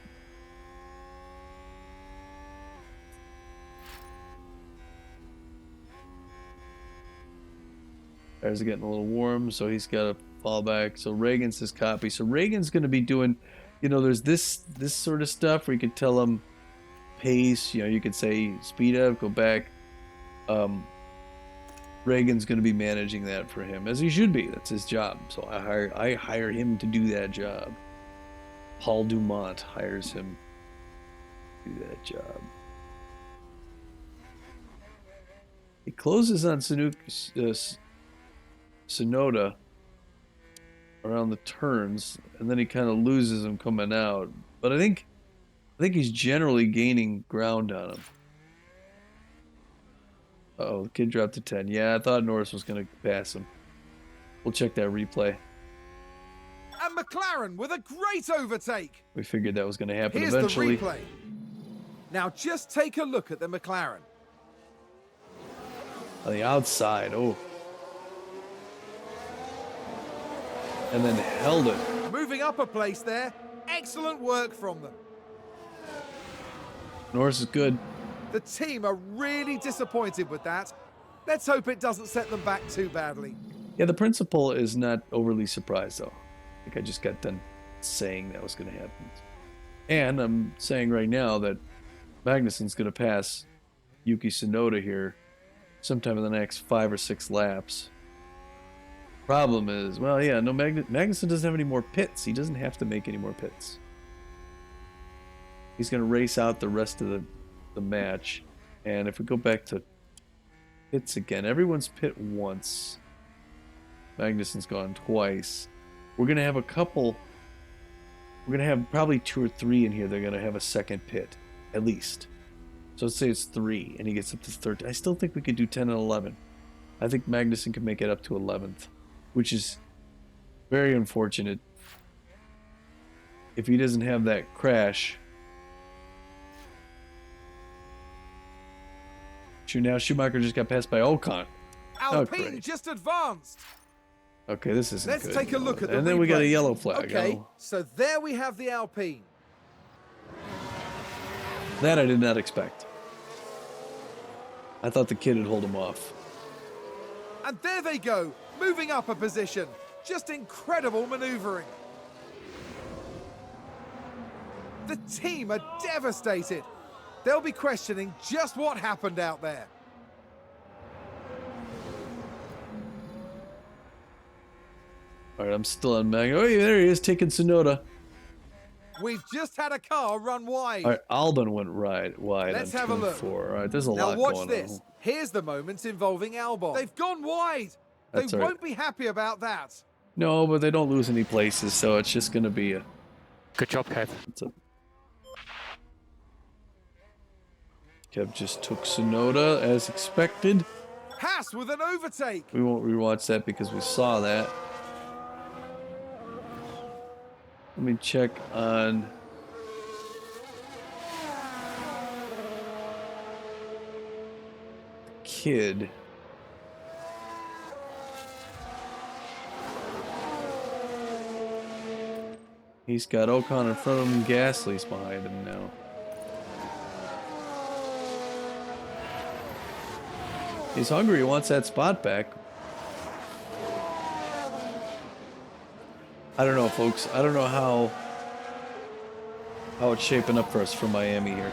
Tires are getting a little warm, so he's got to fall back. So Reagan's his copy. So Reagan's going to be doing, you know, there's this sort of stuff where you can tell him pace. You know, you could say speed up, go back. Reagan's going to be managing that for him, as he should be. That's his job. So I hire him to do that job. Paul Dumont hires him to do that job. He closes on Tsunoda around the turns, and then he kind of loses him coming out. But I think he's generally gaining ground on him. Uh-oh, the kid dropped to 10. Yeah, I thought Norris was going to pass him. We'll check that replay. And McLaren with a great overtake. We figured that was going to happen Here's eventually. the replay. Now just take a look at the McLaren. On the outside, oh. And then held it. Moving up a place there. Excellent work from them. Norris is good. The team are really disappointed with that. Let's hope it doesn't set them back too badly. Yeah, the principal is not overly surprised, though. I think I just got done saying that was going to happen. And I'm saying right now that Magnussen's going to pass Yuki Tsunoda here sometime in the next 5 or 6 laps. Problem is, well, yeah, no, Magnussen doesn't have any more pits. He doesn't have to make any more pits. He's going to race out the rest of the match. And if we go back to pits again, everyone's pit once. Magnussen's gone twice. We're going to have a couple. We're going to have probably 2 or 3 in here. They're going to have a second pit, at least. So let's say it's 3, and he gets up to 13. I still think we could do 10 and 11. I think Magnussen can make it up to 11th, which is very unfortunate. If he doesn't have that crash. Now Schumacher just got passed by Ocon. Alpine just advanced. Okay, this isn't Let's good. take a look at the And then we replay. got a yellow flag. Okay, Oh. so there we have the Alpine. That I did not expect. I thought the kid would hold him off. And there they go, moving up a position. Just incredible maneuvering. The team are devastated. They'll be questioning just what happened out there. All right, I'm still on Mag. Oh, yeah, there he is, taking Tsunoda. We've just had a car run wide. All right, Albon went wide. Let's on have a turn look. 4. All right, there's a Now lot watch going this. on. Here's the moment involving Albon. They've gone wide. That's They all right. won't be happy about that. No, but they don't lose any places, so it's just going to be a... Good job, Kev. Kev just took Tsunoda as expected. Haas with an overtake. We won't rewatch that because we saw that. Let me check on... Kid. He's got Ocon in front of him and Gasly's behind him now. He's hungry, he wants that spot back. I don't know, folks. I don't know how it's shaping up for us from Miami here.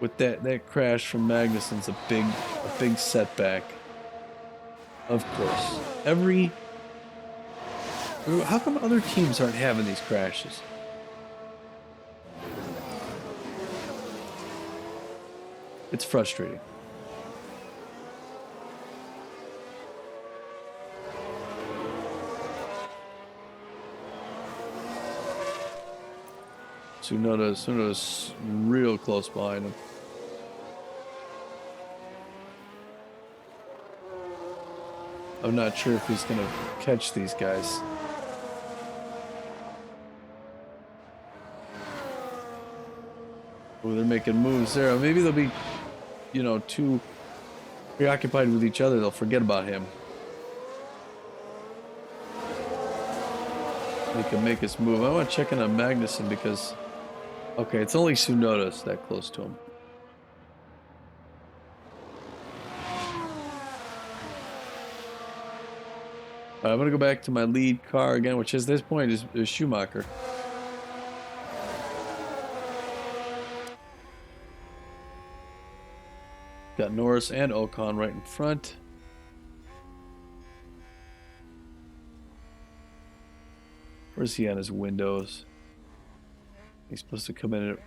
With that crash from Magnussen's a big setback. Of course. How come other teams aren't having these crashes? It's frustrating. Tsunoda's real close behind him. I'm not sure if he's going to catch these guys. Oh, they're making moves there. Maybe they'll be, too preoccupied with each other. They'll forget about him. He can make us move. I want to check in on Magnussen because, okay, it's only Tsunoda's that close to him. I'm going to go back to my lead car again, which at this point is Schumacher. Got Norris and Ocon right in front. Where's he on his windows? He's supposed to come in at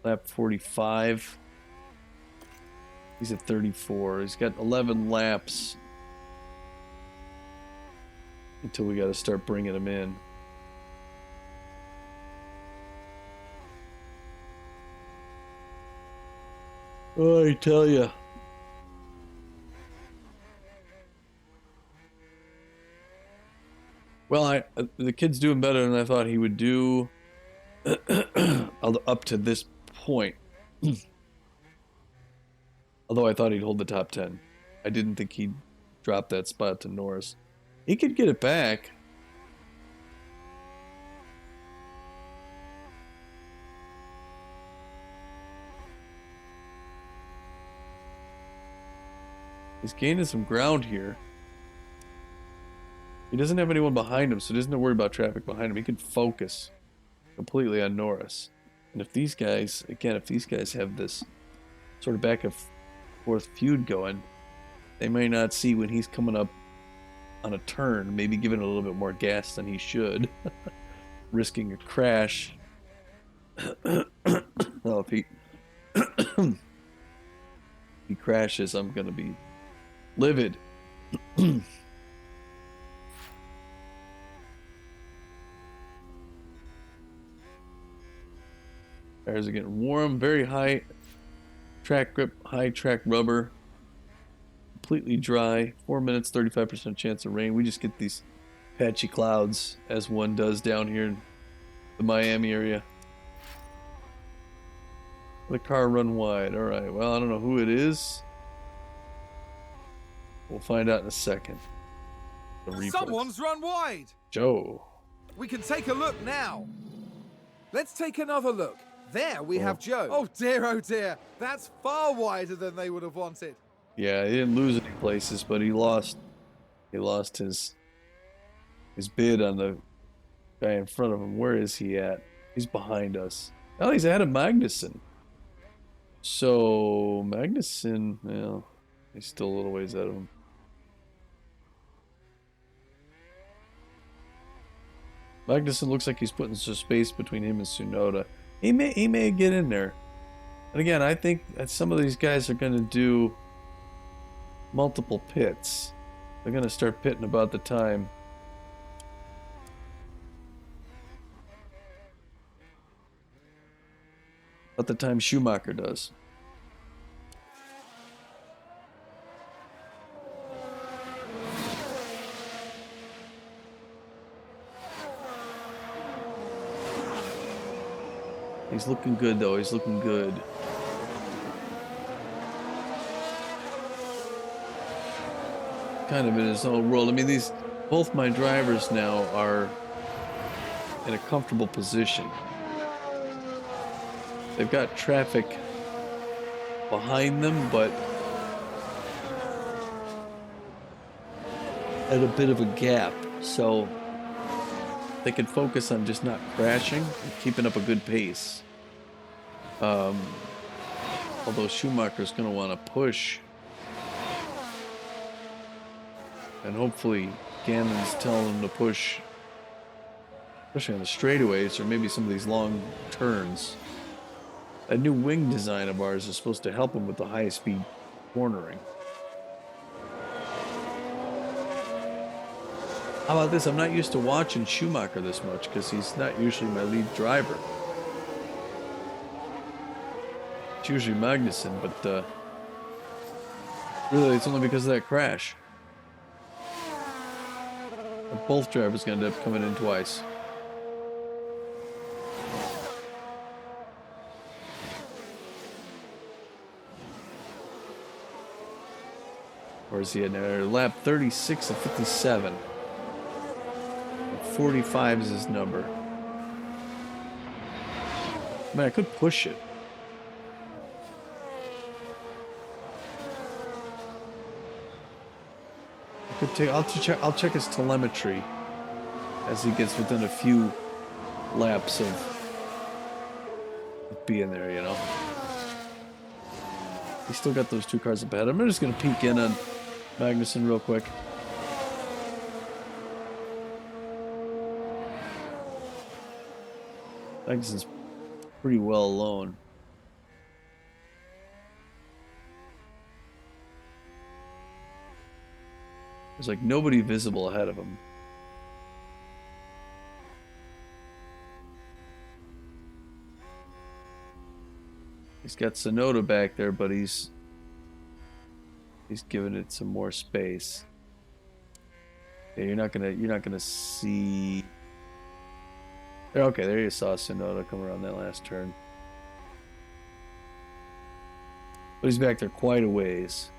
lap 45. He's at 34. He's got 11 laps until we got to start bringing him in. Oh, I tell you. Well, the kid's doing better than I thought he would do up to this point. Although I thought he'd hold the top 10. I didn't think he'd drop that spot to Norris. He could get it back. He's gaining some ground here. He doesn't have anyone behind him, so he doesn't have to worry about traffic behind him. He can focus completely on Norris. And if these guys, again, if these guys have this sort of back and forth feud going, they may not see when he's coming up on a turn, maybe giving a little bit more gas than he should, risking a crash. Well, if he crashes, I'm going to be livid. Tires are getting warm, very high track grip, high track rubber, completely dry, 4 minutes, 35% chance of rain. We just get these patchy clouds as one does down here in the Miami area. The car run wide. All right, well, I don't know who it is. We'll find out in a second. Someone's run wide. Joe. We can take a look now. Let's take another look. There we have Joe. Oh dear, that's far wider than they would have wanted. Yeah, he didn't lose any places, but he lost his bid on the guy in front of him. Where is he at? He's behind us. Oh, he's ahead of Magnussen. So Magnussen, well, he's still a little ways ahead of him. Magnussen looks like he's putting some space between him and Tsunoda. He may get in there. And again, I think that some of these guys are going to do multiple pits. They're going to start pitting about the time Schumacher does. He's looking good, though. He's looking good. Kind of in his own world. I mean, both my drivers now are in a comfortable position. They've got traffic behind them, but at a bit of a gap. So they can focus on just not crashing and keeping up a good pace. Although Schumacher's going to want to push. And hopefully Gannon's telling him to push, especially on the straightaways or maybe some of these long turns. That new wing design of ours is supposed to help him with the high speed cornering. How about this? I'm not used to watching Schumacher this much because he's not usually my lead driver. It's usually Magnussen, but really it's only because of that crash. Both drivers going to end up coming in twice. Where's he at now? Lap 36 of 57. 245 is his number. Man, I could push it. I could take. I'll check his telemetry as he gets within a few laps of being there. You know. He's still got those 2 cars up ahead. I'm just gonna peek in on Magnussen real quick. Magnussen's pretty well alone. There's like nobody visible ahead of him. He's got Tsunoda back there, but he's giving it some more space. Yeah, you're not gonna see. Okay, there you saw Tsunoda come around that last turn. But he's back there quite a ways.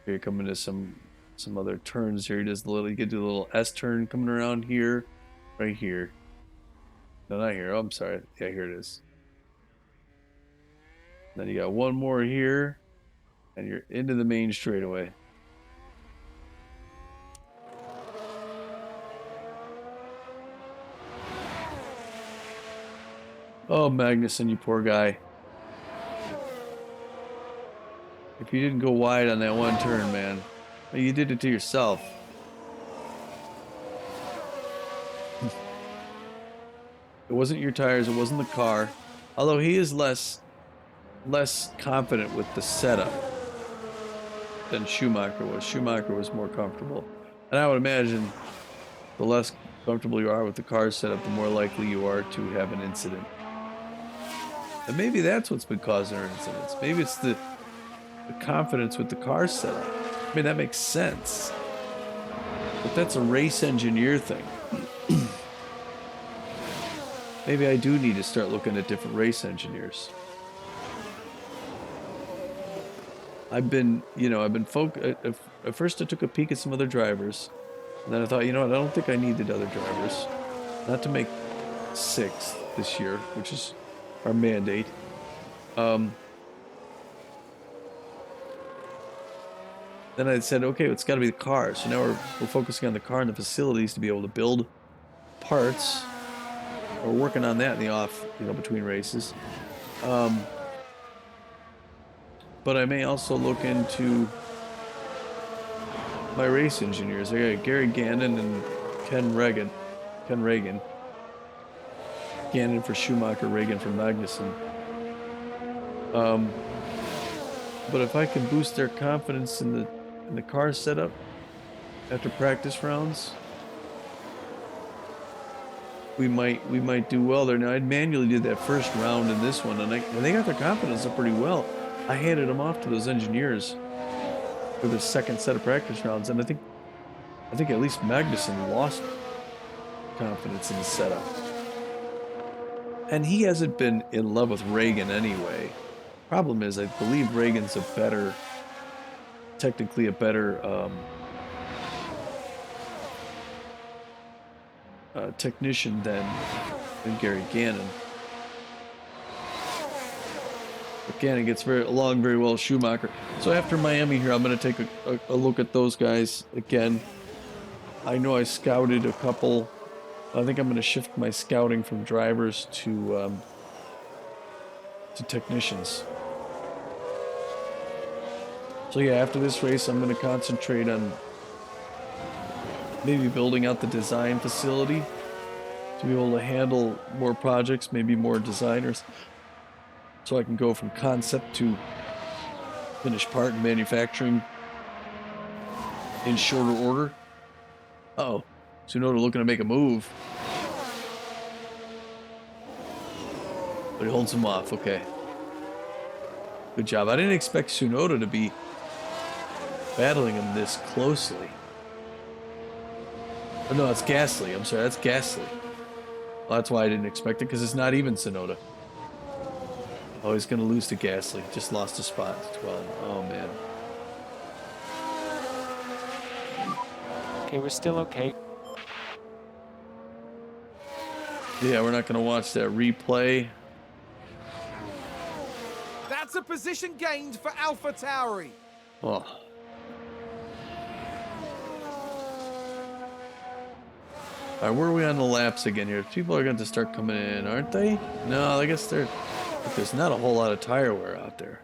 Here, coming to some other turns here. He does you get to the little S turn coming around here, right here. No, not here. Oh, I'm sorry. Yeah, here it is. Then you got one more here, and you're into the main straightaway. Oh, Magnussen, you poor guy. If you didn't go wide on that one turn, man, well, you did it to yourself. It wasn't your tires, it wasn't the car. Although he is less confident with the setup than Schumacher was. Schumacher was more comfortable. And I would imagine the less comfortable you are with the car setup, the more likely you are to have an incident. And maybe that's what's been causing our incidents. Maybe it's the confidence with the car setup. I mean, that makes sense. But that's a race engineer thing. Maybe I do need to start looking at different race engineers. At first I took a peek at some other drivers, and then I thought, you know what, I don't think I needed other drivers. Not to make 6th this year, which is our mandate. Then I said, okay, it's got to be the car. So now we're focusing on the car and the facilities to be able to build parts. We're working on that in the off, between races. But I may also look into my race engineers. I got Gary Gannon and Ken Reagan. Gannon for Schumacher, Reagan for Magnussen. But if I can boost their confidence in the car setup after practice rounds, we might do well there. Now I manually did that first round in this one, and they got their confidence up pretty well. I handed them off to those engineers for the second set of practice rounds, and I think at least Magnussen lost confidence in the setup. And he hasn't been in love with Reagan anyway. Problem is, I believe Reagan's technically a better technician than Gary Gannon. But Gannon gets along very well with Schumacher. So after Miami here, I'm going to take a look at those guys again. I know I scouted a couple. I think I'm going to shift my scouting from drivers to technicians. So yeah, after this race, I'm going to concentrate on maybe building out the design facility to be able to handle more projects, maybe more designers, so I can go from concept to finished part and manufacturing in shorter order. Uh-oh, Tsunoda looking to make a move. But he holds him off, okay. Good job. I didn't expect Tsunoda to be battling him this closely. Oh, no, it's Gasly. I'm sorry, that's Gasly. Well, that's why I didn't expect it, because it's not even Tsunoda. Oh, he's going to lose to Gasly. Just lost a spot to 12. Oh, man. Okay, we're still okay. Yeah, we're not going to watch that replay. That's a position gained for Alpha Tauri. Oh. All right, where are we on the laps again here? People are going to start coming in, aren't they? No, I guess there's not a whole lot of tire wear out there.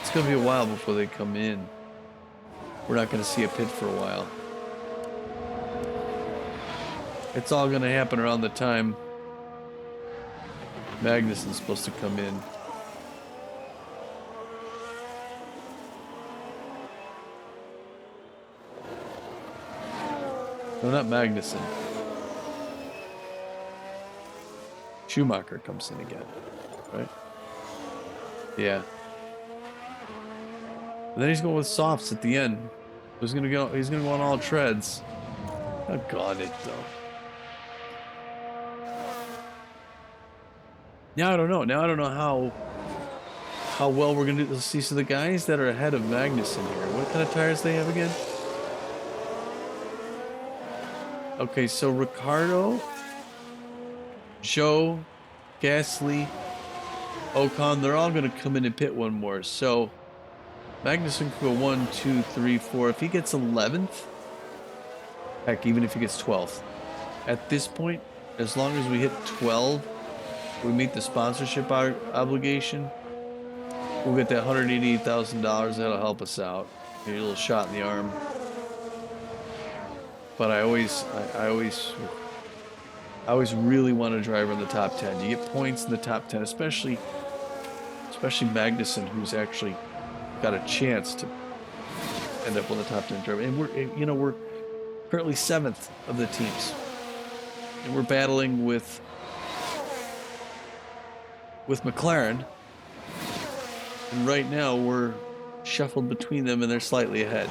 It's going to be a while before they come in. We're not going to see a pit for a while. It's all going to happen around the time Magnussen's supposed to come in. No, not Magnussen. Schumacher comes in again, right? Yeah. And then he's going with softs at the end. He's gonna go on all treads. Doggone it though. Now I don't know. Now I don't know how well we're gonna do. Let's see. So the guys that are ahead of Magnussen here, what kind of tires they have again? Okay, so Ricardo, Joe, Gasly, Ocon, they're all going to come in and pit one more. So Magnussen could go 1, 2, 3, 4. If he gets 11th, heck, even if he gets 12th, at this point, as long as we hit 12, we meet the sponsorship obligation, we'll get that $188,000. That'll help us out. Maybe a little shot in the arm. But I always really want a driver in the top 10. You get points in the top 10, especially Magnussen, who's actually got a chance to end up on the top 10 driver. And we're currently 7th of the teams, and we're battling with McLaren. And right now we're shuffled between them, and they're slightly ahead.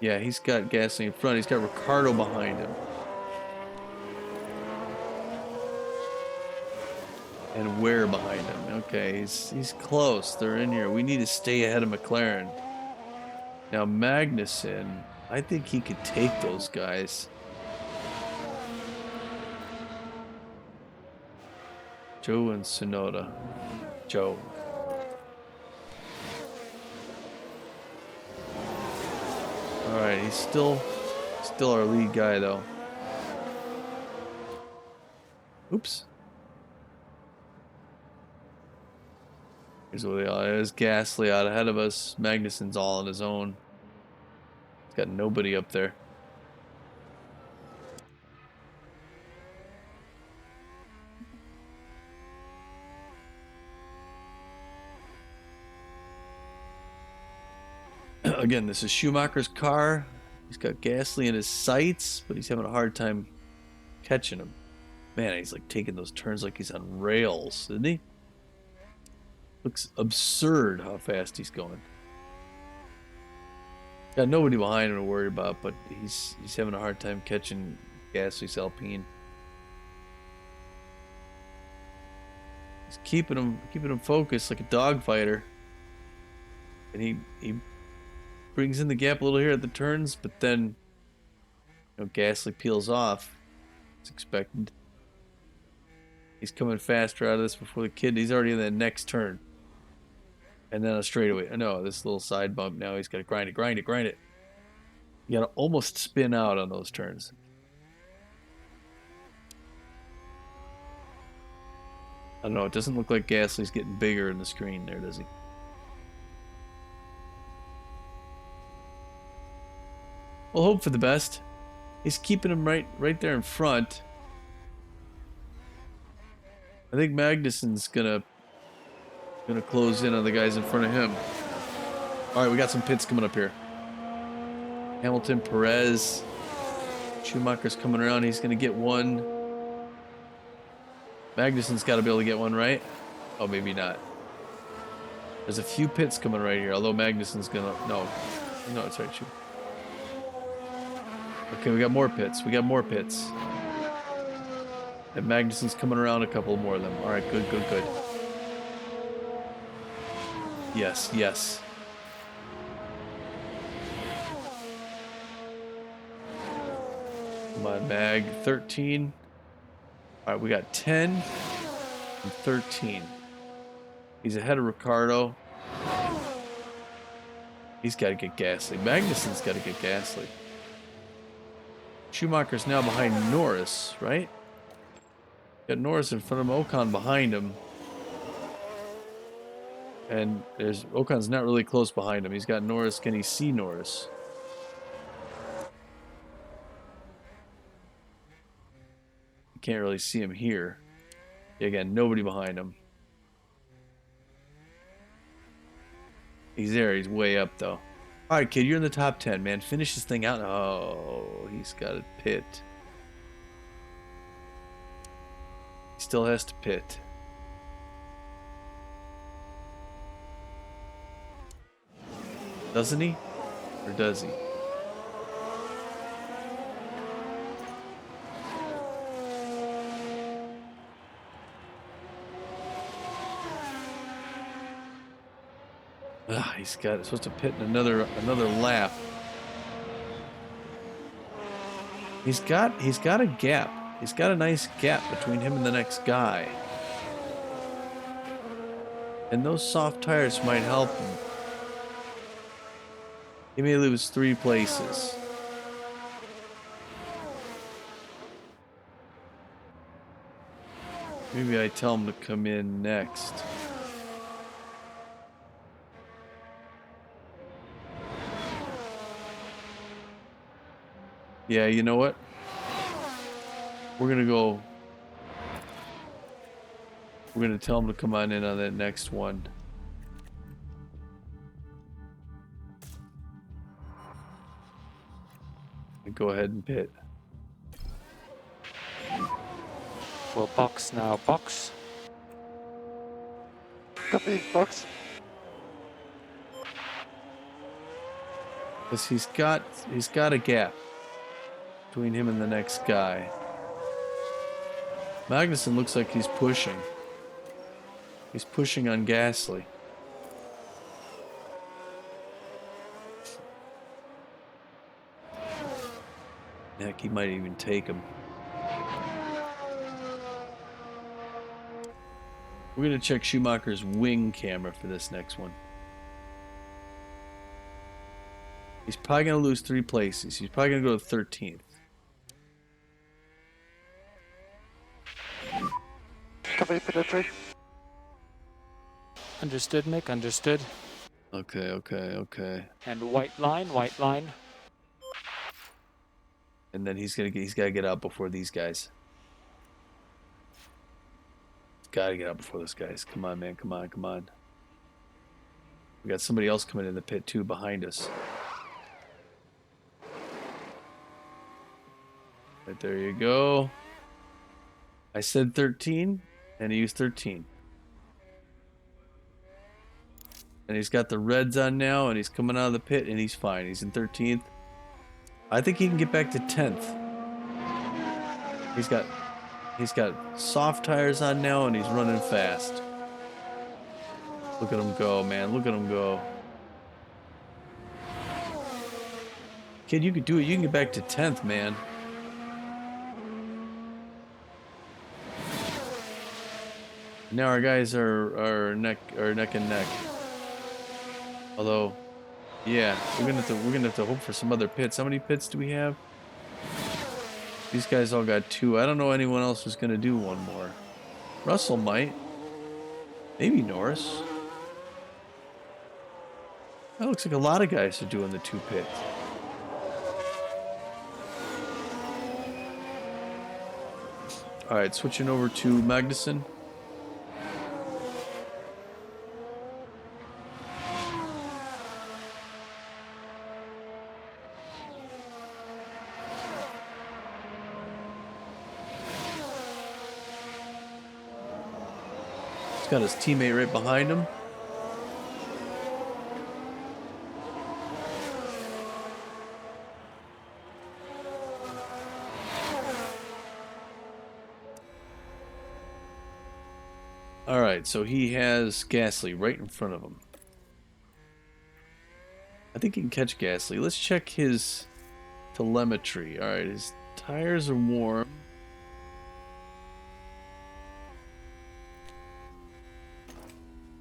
Yeah, he's got Gasly in front. He's got Ricardo behind him. And Ware behind him. Okay, he's close. They're in here. We need to stay ahead of McLaren. Now Magnussen, I think he could take those guys. Joe and Tsunoda. Joe. Alright, he's still our lead guy though. Oops. Here's where they are. There's Gasly out ahead of us. Magnussen's all on his own. He's got nobody up there. Again, this is Schumacher's car. He's got Gasly in his sights, but he's having a hard time catching him. Man, he's like taking those turns like he's on rails, isn't he? Looks absurd how fast he's going. Got nobody behind him to worry about, but he's having a hard time catching Gasly's Alpine. He's keeping him focused like a dogfighter, and he brings in the gap a little here at the turns, but then Gasly peels off. It's expected. He's coming faster out of this before the kid. He's already in the next turn. And then a straightaway. I know, this little side bump now. He's got to grind it. You got to almost spin out on those turns. I don't know. It doesn't look like Gasly's getting bigger in the screen there, does he? We'll hope for the best. He's keeping him right there in front. I think Magnussen's gonna close in on the guys in front of him. All right, we got some pits coming up here. Hamilton, Perez, Schumacher's coming around. He's gonna get one. Magnussen's got to be able to get one, right? Oh, maybe not. There's a few pits coming right here. Although Magnussen's gonna no, it's right. Shoot. Okay, we got more pits. We got more pits. And Magnussen's coming around a couple more of them. All right, good, good, good. Yes, yes. Come on, Mag. 13. All right, we got 10 and 13. He's ahead of Ricardo. He's got to get Gasly. Magnussen's got to get Gasly. Schumacher's now behind Norris, right? Got Norris in front of him, Ocon behind him. And there's Ocon's not really close behind him. He's got Norris. Can he see Norris? You can't really see him here. Again, nobody behind him. He's there. He's way up, though. All right, kid, you're in the top 10, man. Finish this thing out. Oh, he's got a pit. He still has to pit. Doesn't he? Or does he? He's supposed to pit in another lap. He's got a gap. He's got a nice gap between him and the next guy. And those soft tires might help him. He may lose 3 places. Maybe I tell him to come in next. Yeah, you know what? We're gonna tell him to come on in on that next one. And go ahead and pit. We'll box now. Box. Copy, box. Because he's got a gap between him and the next guy. Magnussen looks like he's pushing. He's pushing on Gasly. Heck, he might even take him. We're going to check Schumacher's wing camera for this next one. He's probably going to lose 3 places. He's probably going to go to 13th. Copy, pit. Understood, Mick. Understood. Okay. And white line. And then he's got to get out before these guys. He's got to get out before those guys. Come on, man. Come on. We got somebody else coming in the pit too behind us. Right there you go. I said 13, and he used 13. And he's got the reds on now, and he's coming out of the pit, and he's fine. He's in 13th. I think he can get back to 10th. He's got soft tires on now, and he's running fast. Look at him go, man. Look at him go. Kid, you can do it. You can get back to 10th, man. Now our guys are neck and neck. Although, yeah, we're gonna have to hope for some other pits. How many pits do we have? These guys all got 2. I don't know anyone else who's gonna do one more. Russell might. Maybe Norris. That looks like a lot of guys are doing the 2 pits. All right, switching over to Magnussen. Got his teammate right behind him. All right, so he has Gasly right in front of him. I think he can catch Gasly. Let's check his telemetry. All right, his tires are warm.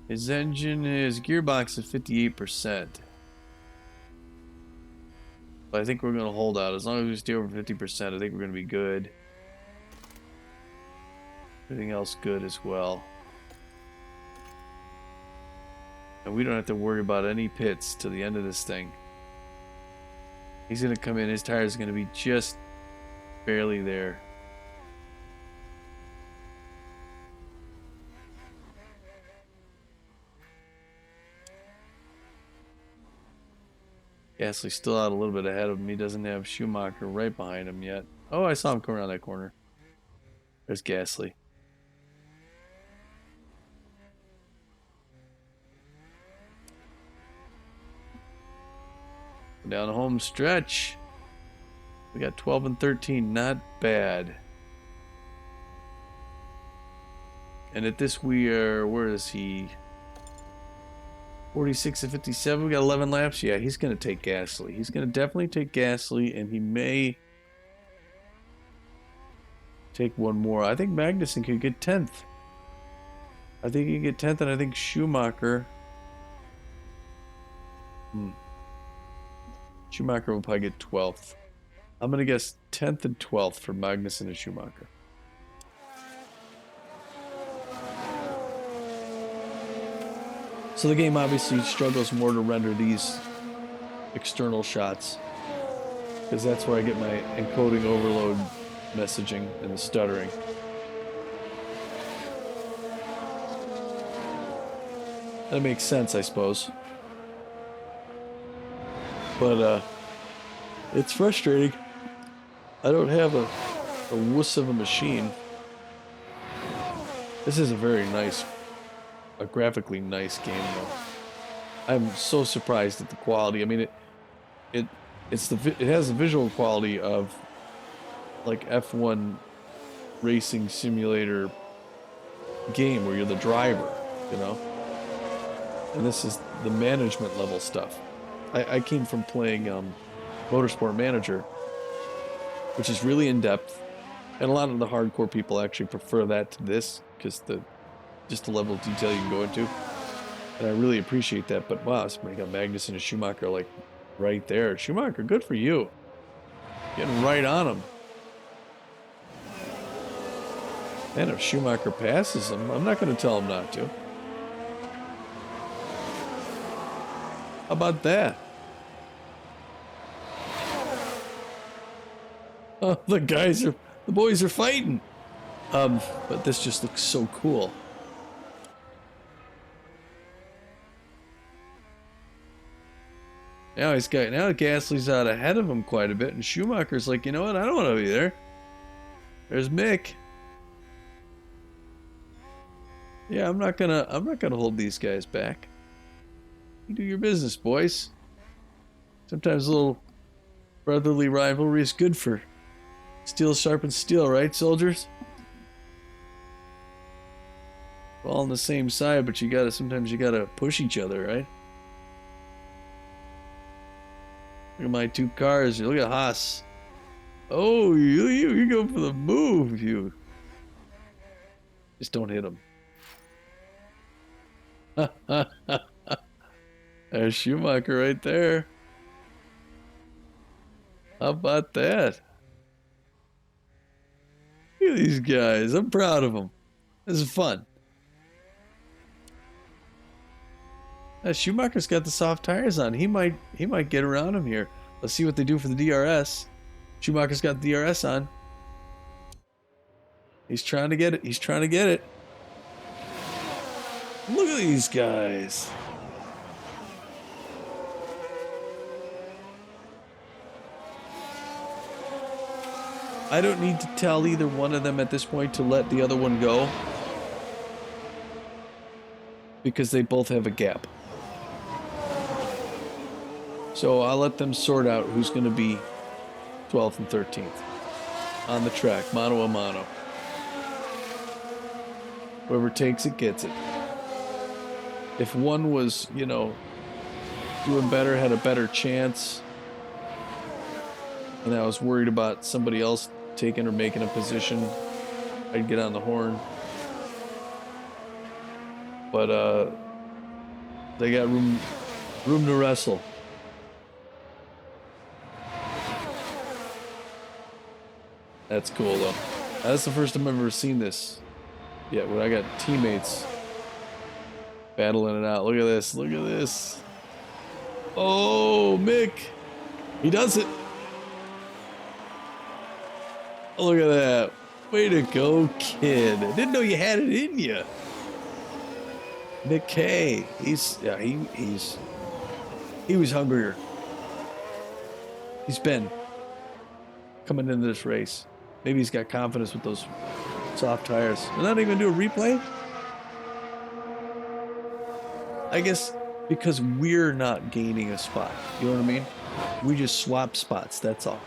His engine, his gearbox is 58%. But I think we're going to hold out. As long as we stay over 50%, I think we're going to be good. Everything else good as well. And we don't have to worry about any pits to the end of this thing. He's going to come in. His tires are going to be just barely there. Gasly's still out a little bit ahead of him. He doesn't have Schumacher right behind him yet. Oh, I saw him come around that corner. There's Gasly. Down the home stretch. We got 12 and 13. Not bad. And at this we are, where is he? 46 and 57. We got 11 laps. Yeah, he's going to take Gasly. He's going to definitely take Gasly, and he may take one more. I think Magnussen could get 10th. I think he can get 10th, and I think Schumacher. Schumacher will probably get 12th. I'm going to guess 10th and 12th for Magnussen and Schumacher. So the game obviously struggles more to render these external shots, because that's where I get my encoding overload messaging and the stuttering. That makes sense, I suppose. But it's frustrating. I don't have a wuss of a machine. This is a very nice, a graphically nice game, though. I'm so surprised at the quality. I mean, it has the visual quality of like F1 racing simulator game where you're the driver, you know. And this is the management level stuff. I came from playing Motorsport Manager, which is really in depth, and a lot of the hardcore people actually prefer that to this because just the level of detail you can go into, and I really appreciate that. But wow, somebody got Magnussen and Schumacher like right there. Schumacher, good for you, getting right on him. And if Schumacher passes him, I'm not going to tell him not to. How about that? Oh, the boys are fighting. But this just looks so cool. Now Gasly's out ahead of him quite a bit, and Schumacher's like, you know what? I don't want to be there. There's Mick. Yeah, I'm not gonna hold these guys back. You do your business, boys. Sometimes a little brotherly rivalry is good for steel sharpens steel, right, soldiers? We're all on the same side, but sometimes you gotta push each other, right? Look at my two cars. Look at Haas. Oh, you go for the move, you. Just don't hit him. There's Schumacher right there. How about that? Look at these guys. I'm proud of them. This is fun. Schumacher's got the soft tires on. He might get around him here. Let's see what they do for the DRS. Schumacher's got the DRS on. He's trying to get it. Look at these guys. I don't need to tell either one of them at this point to let the other one go, because they both have a gap. So I'll let them sort out who's going to be 12th and 13th on the track, mano a mano. Whoever takes it gets it. If one was, you know, doing better, had a better chance, and I was worried about somebody else taking or making a position, I'd get on the horn. But they got room to wrestle. That's cool though. That's the first time I've ever seen this. Yeah, when I got teammates battling it out. Look at this. Look at this. Oh, Mick. He does it. Oh, look at that. Way to go, kid. I didn't know you had it in you. Mick K. He was hungrier. He's been coming into this race. Maybe he's got confidence with those soft tires. They're not even gonna do a replay? I guess because we're not gaining a spot. You know what I mean? We just swap spots, that's all.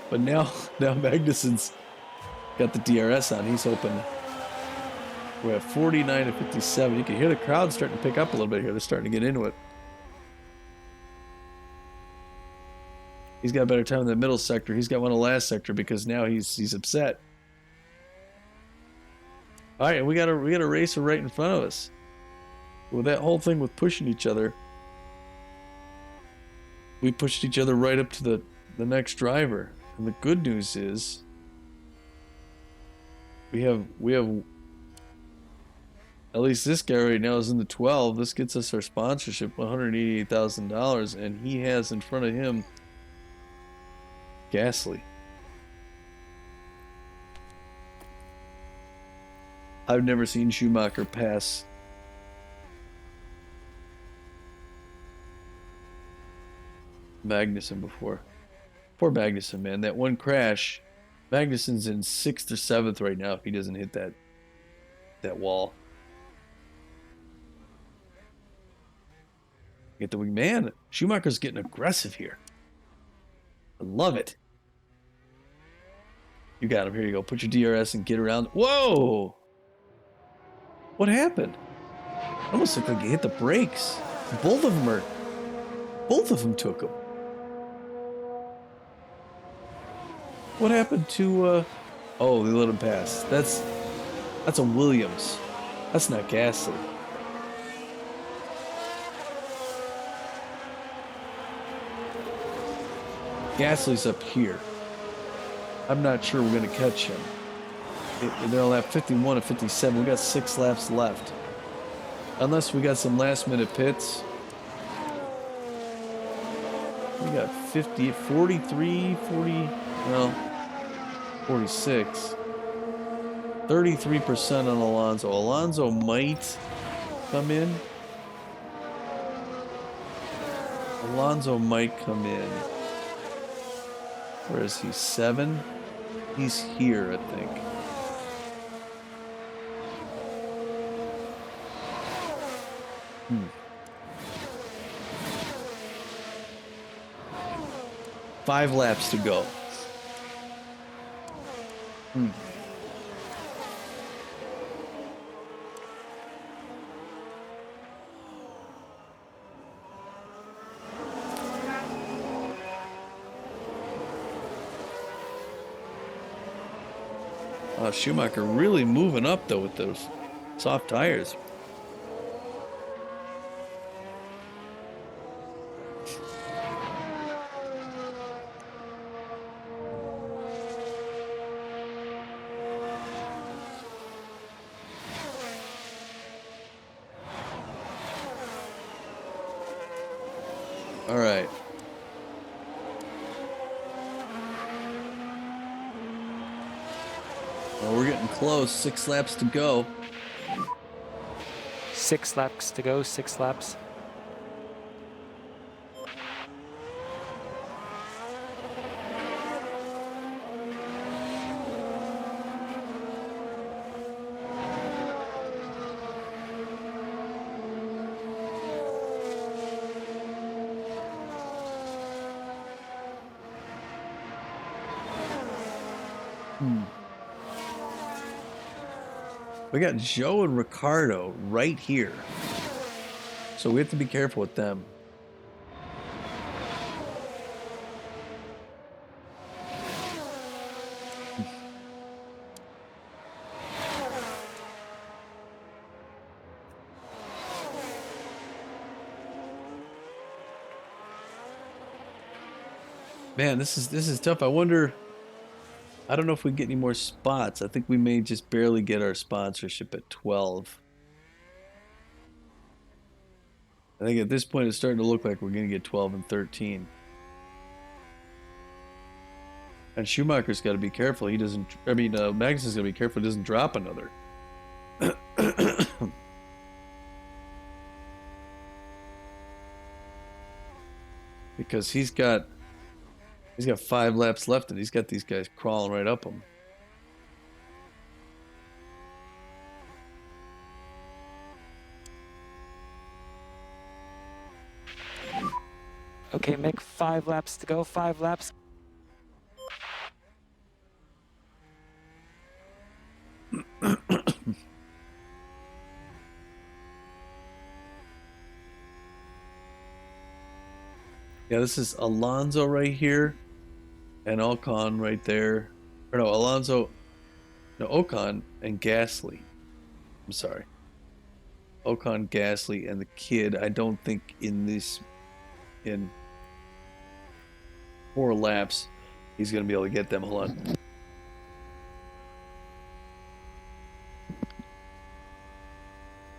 But now Magnussen's got the DRS on. He's open. We're at 49 to 57. You can hear the crowd starting to pick up a little bit here. They're starting to get into it. He's got a better time in the middle sector. He's got one in the last sector because now he's upset. All right, we got a racer right in front of us. With that whole thing with pushing each other, we pushed each other right up to the next driver. And the good news is we have at least this guy right now is in the 12. This gets us our sponsorship, $188,000, and he has in front of him Gasly. I've never seen Schumacher pass Magnussen before. Poor Magnussen, man. That one crash, Magnussen's in 6th or 7th right now if he doesn't hit that wall. Get the wing. Man, Schumacher's getting aggressive here. I love it. You got him. Here you go. Put your DRS and get around. Whoa! What happened? It almost looked like he hit the brakes. Both of them took him. What happened to, oh, they let him pass. That's a Williams. That's not Gasly. Gasly's up here. I'm not sure we're going to catch him. They're on lap 51 and 57. We got 6 laps left. Unless we got some last minute pits. We got 50, 43, 40, well, 46. 33% on Alonso. Alonso might come in. Alonso might come in. Where is he? 7? He's here, I think. Hmm. 5 laps to go. Hmm. Schumacher really moving up though with those soft tires. All right. Well, we're getting close. 6 laps to go. 6 laps to go, 6 laps. We got Joe and Ricardo right here. So we have to be careful with them. Man, this is tough. I wonder, I don't know if we get any more spots. I think we may just barely get our sponsorship at 12. I think at this point it's starting to look like we're going to get 12 and 13. And Schumacher's got to be careful. He doesn't, Magnussen's going to be careful he doesn't drop another. Because he's got 5 laps left and he's got these guys crawling right up him. Okay, Mick, 5 laps to go, 5 laps. Yeah, this is Alonso right here and Ocon right there. Or no, Ocon and Gasly. I'm sorry. Ocon, Gasly, and the kid. I don't think in 4 laps he's going to be able to get them. Hold on.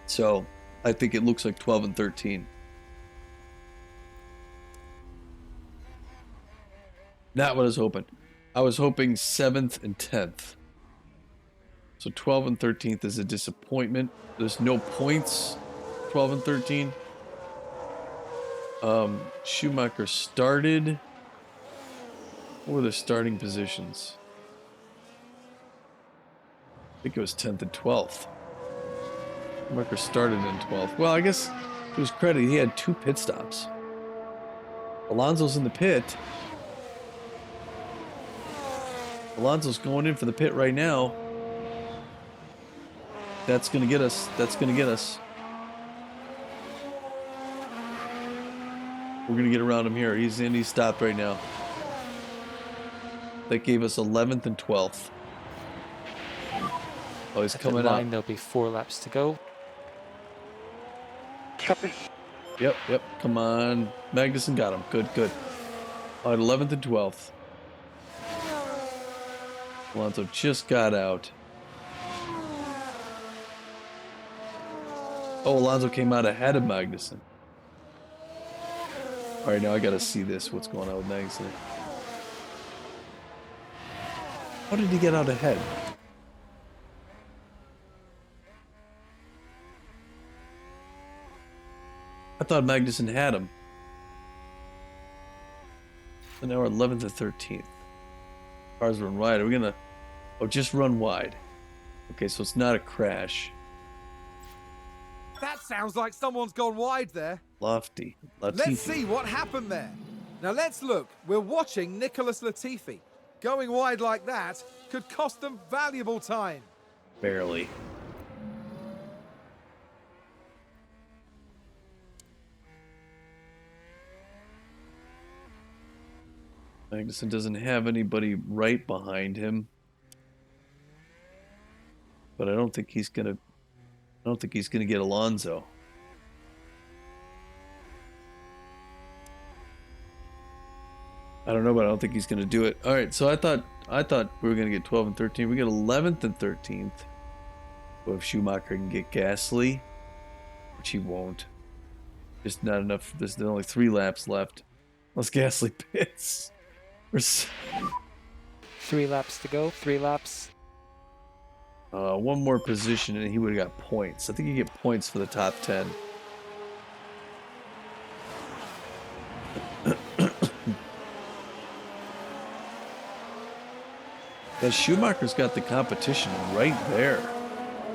So I think it looks like 12 and 13. Not what I was hoping. I was hoping 7th and 10th. So 12 and 13th is a disappointment. There's no points. 12 and 13. Schumacher started. What were the starting positions? I think it was 10th and 12th. Schumacher started in 12th. Well, I guess to his credit, he had 2 pit stops. Alonso's in the pit. Alonso's going in for the pit right now. That's going to get us. That's going to get us. We're going to get around him here. He's in. He's stopped right now. That gave us 11th and 12th. Oh, he's coming out. There'll be 4 laps to go. Copy. Yep. Come on. Magnussen got him. Good. All right, 11th and 12th. Alonso just got out. Oh, Alonso came out ahead of Magnussen. All right, now I got to see this. What's going on with Magnussen? How did he get out ahead? I thought Magnussen had him. So now we're 11th and 13th. Cars run wide. Are we gonna? Oh, just run wide. Okay, so it's not a crash. That sounds like someone's gone wide there. Lofty. Latifi. Let's see what happened there. Now let's look. We're watching Nicholas Latifi. Going wide like that could cost them valuable time. Barely. Magnussen doesn't have anybody right behind him. But I don't think he's gonna get Alonso. I don't know, but I don't think he's gonna do it. All right, so I thought we were gonna get 12 and 13. We get 11th and 13th. Well, if Schumacher can get Gasly, which he won't. Just not enough. There's only 3 laps left. Unless Gasly pits. 3 laps to go. 3 laps. One more position and he would have got points. I think you get points for the top 10. Yeah, Schumacher's got the competition right there.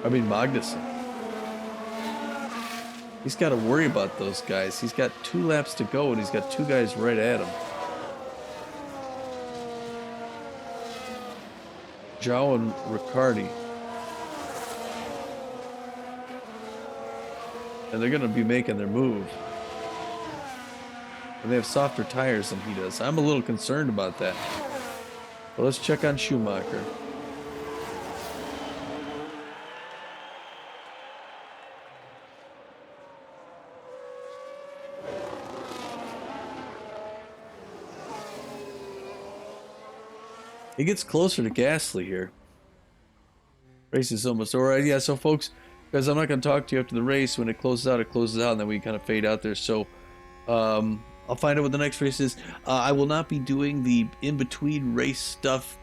I mean, Magnussen. He's got to worry about those guys. He's got 2 laps to go and he's got 2 guys right at him. Zhou and Ricciardi. and they're going to be making their move. And they have softer tires than he does. I'm a little concerned about that. But let's check on Schumacher. He gets closer to Gasly here. Race is almost over. Yeah, so folks, guys, I'm not going to talk to you after the race. When it closes out, and then we kind of fade out there. So I'll find out what the next race is. I will not be doing the in-between race stuff,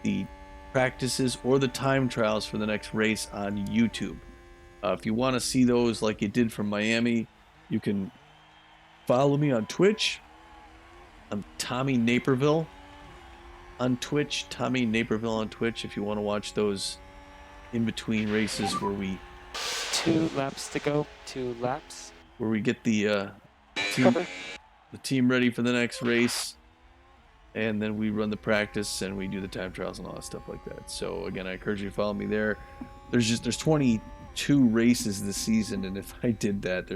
the practices, or the time trials for the next race on YouTube. If you want to see those like you did from Miami, you can follow me on Twitch. I'm Tommy Naperville on Twitch. Tommy Naperville on Twitch if you want to watch those in-between races where we... 2 laps to go. 2 laps. Where we get the team ready for the next race. And then we run the practice and we do the time trials and all that stuff like that. So again, I encourage you to follow me there. There's 22 races this season, and if I did that,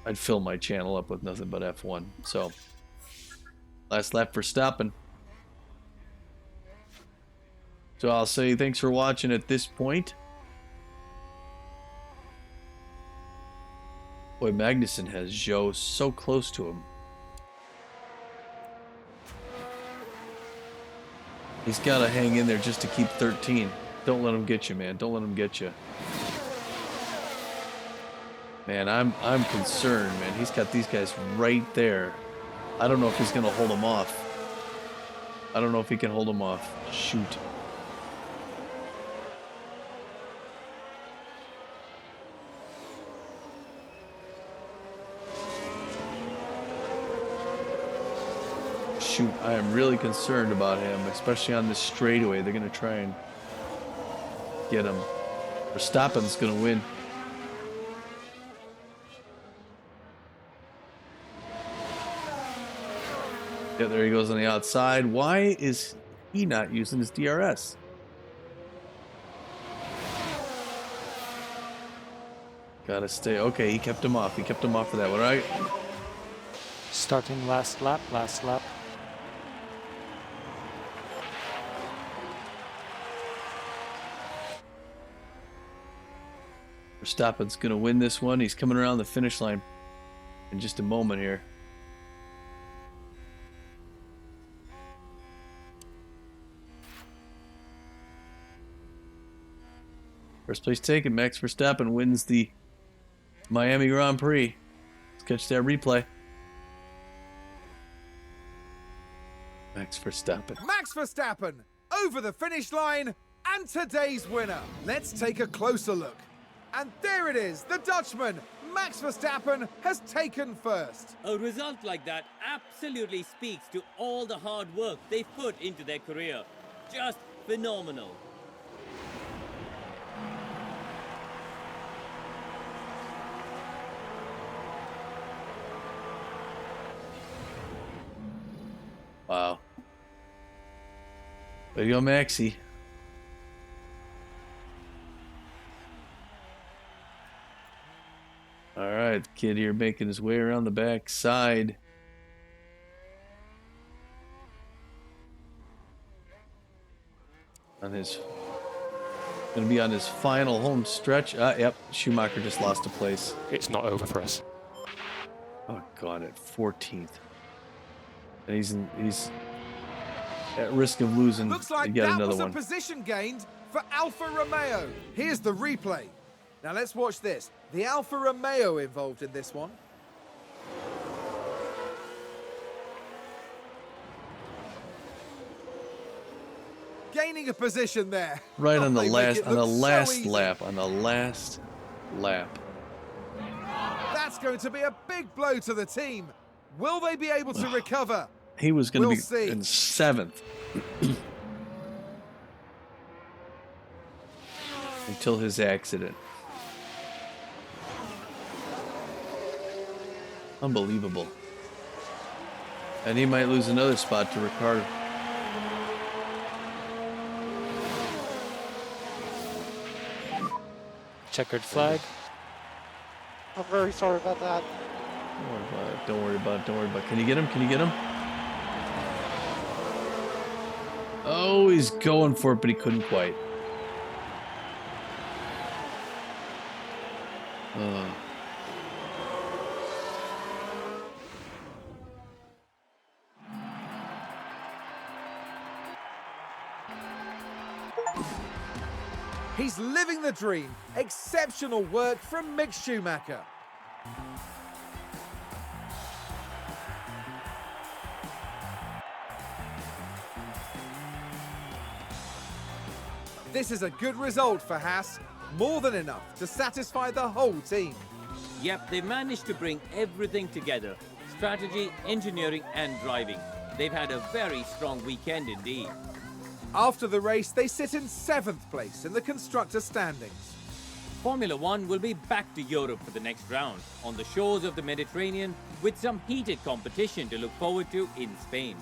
I'd fill my channel up with nothing but F1. So last lap for stopping. So I'll say thanks for watching at this point. Boy, Magnussen has Joe so close to him. He's got to hang in there just to keep 13. Don't let him get you, man. Don't let him get you. Man, I'm concerned, man. He's got these guys right there. I don't know if he's going to hold them off. I don't know if he can hold them off. Shoot. Shoot, I am really concerned about him, especially on this straightaway. They're going to try and get him. Verstappen's going to win. Yeah, there he goes on the outside. Why is he not using his DRS? Gotta stay. Okay, he kept him off. He kept him off for that one, right? Starting last lap, last lap. Verstappen's going to win this one. He's coming around the finish line in just a moment here. First place taken. Max Verstappen wins the Miami Grand Prix. Let's catch that replay. Max Verstappen. Max Verstappen over the finish line and today's winner. Let's take a closer look. And there it is, the Dutchman, Max Verstappen, has taken first. A result like that absolutely speaks to all the hard work they put into their career. Just phenomenal. Wow. Way to go, Maxie. All right, the kid here making his way around the back side. Going to be on his final home stretch. Yep, Schumacher just lost a place. It's not over for us. Oh God, at 14th, and he's at risk of losing. Looks like yet that another was a one. position gained for Alfa Romeo. Here's the replay. Now let's watch this. The Alfa Romeo involved in this one. Gaining a position there. Right on the They make last it on the look so last easy. lap. On the last lap. That's going to be a big blow to the team. Will they be able to recover? He was going to We'll be see. in 7th. Until his accident. Unbelievable. And he might lose another spot to Ricciardo. Checkered flag. I'm very sorry about that. Don't worry about it. Don't worry about it. Don't worry about it. Can you get him? Can you get him? Oh, he's going for it, but he couldn't quite. He's living the dream. Exceptional work from Mick Schumacher. This is a good result for Haas, more than enough to satisfy the whole team. Yep, they managed to bring everything together. Strategy, engineering and driving. They've had a very strong weekend indeed. After the race, they sit in 7th place in the constructor standings. Formula One will be back to Europe for the next round, on the shores of the Mediterranean, with some heated competition to look forward to in Spain.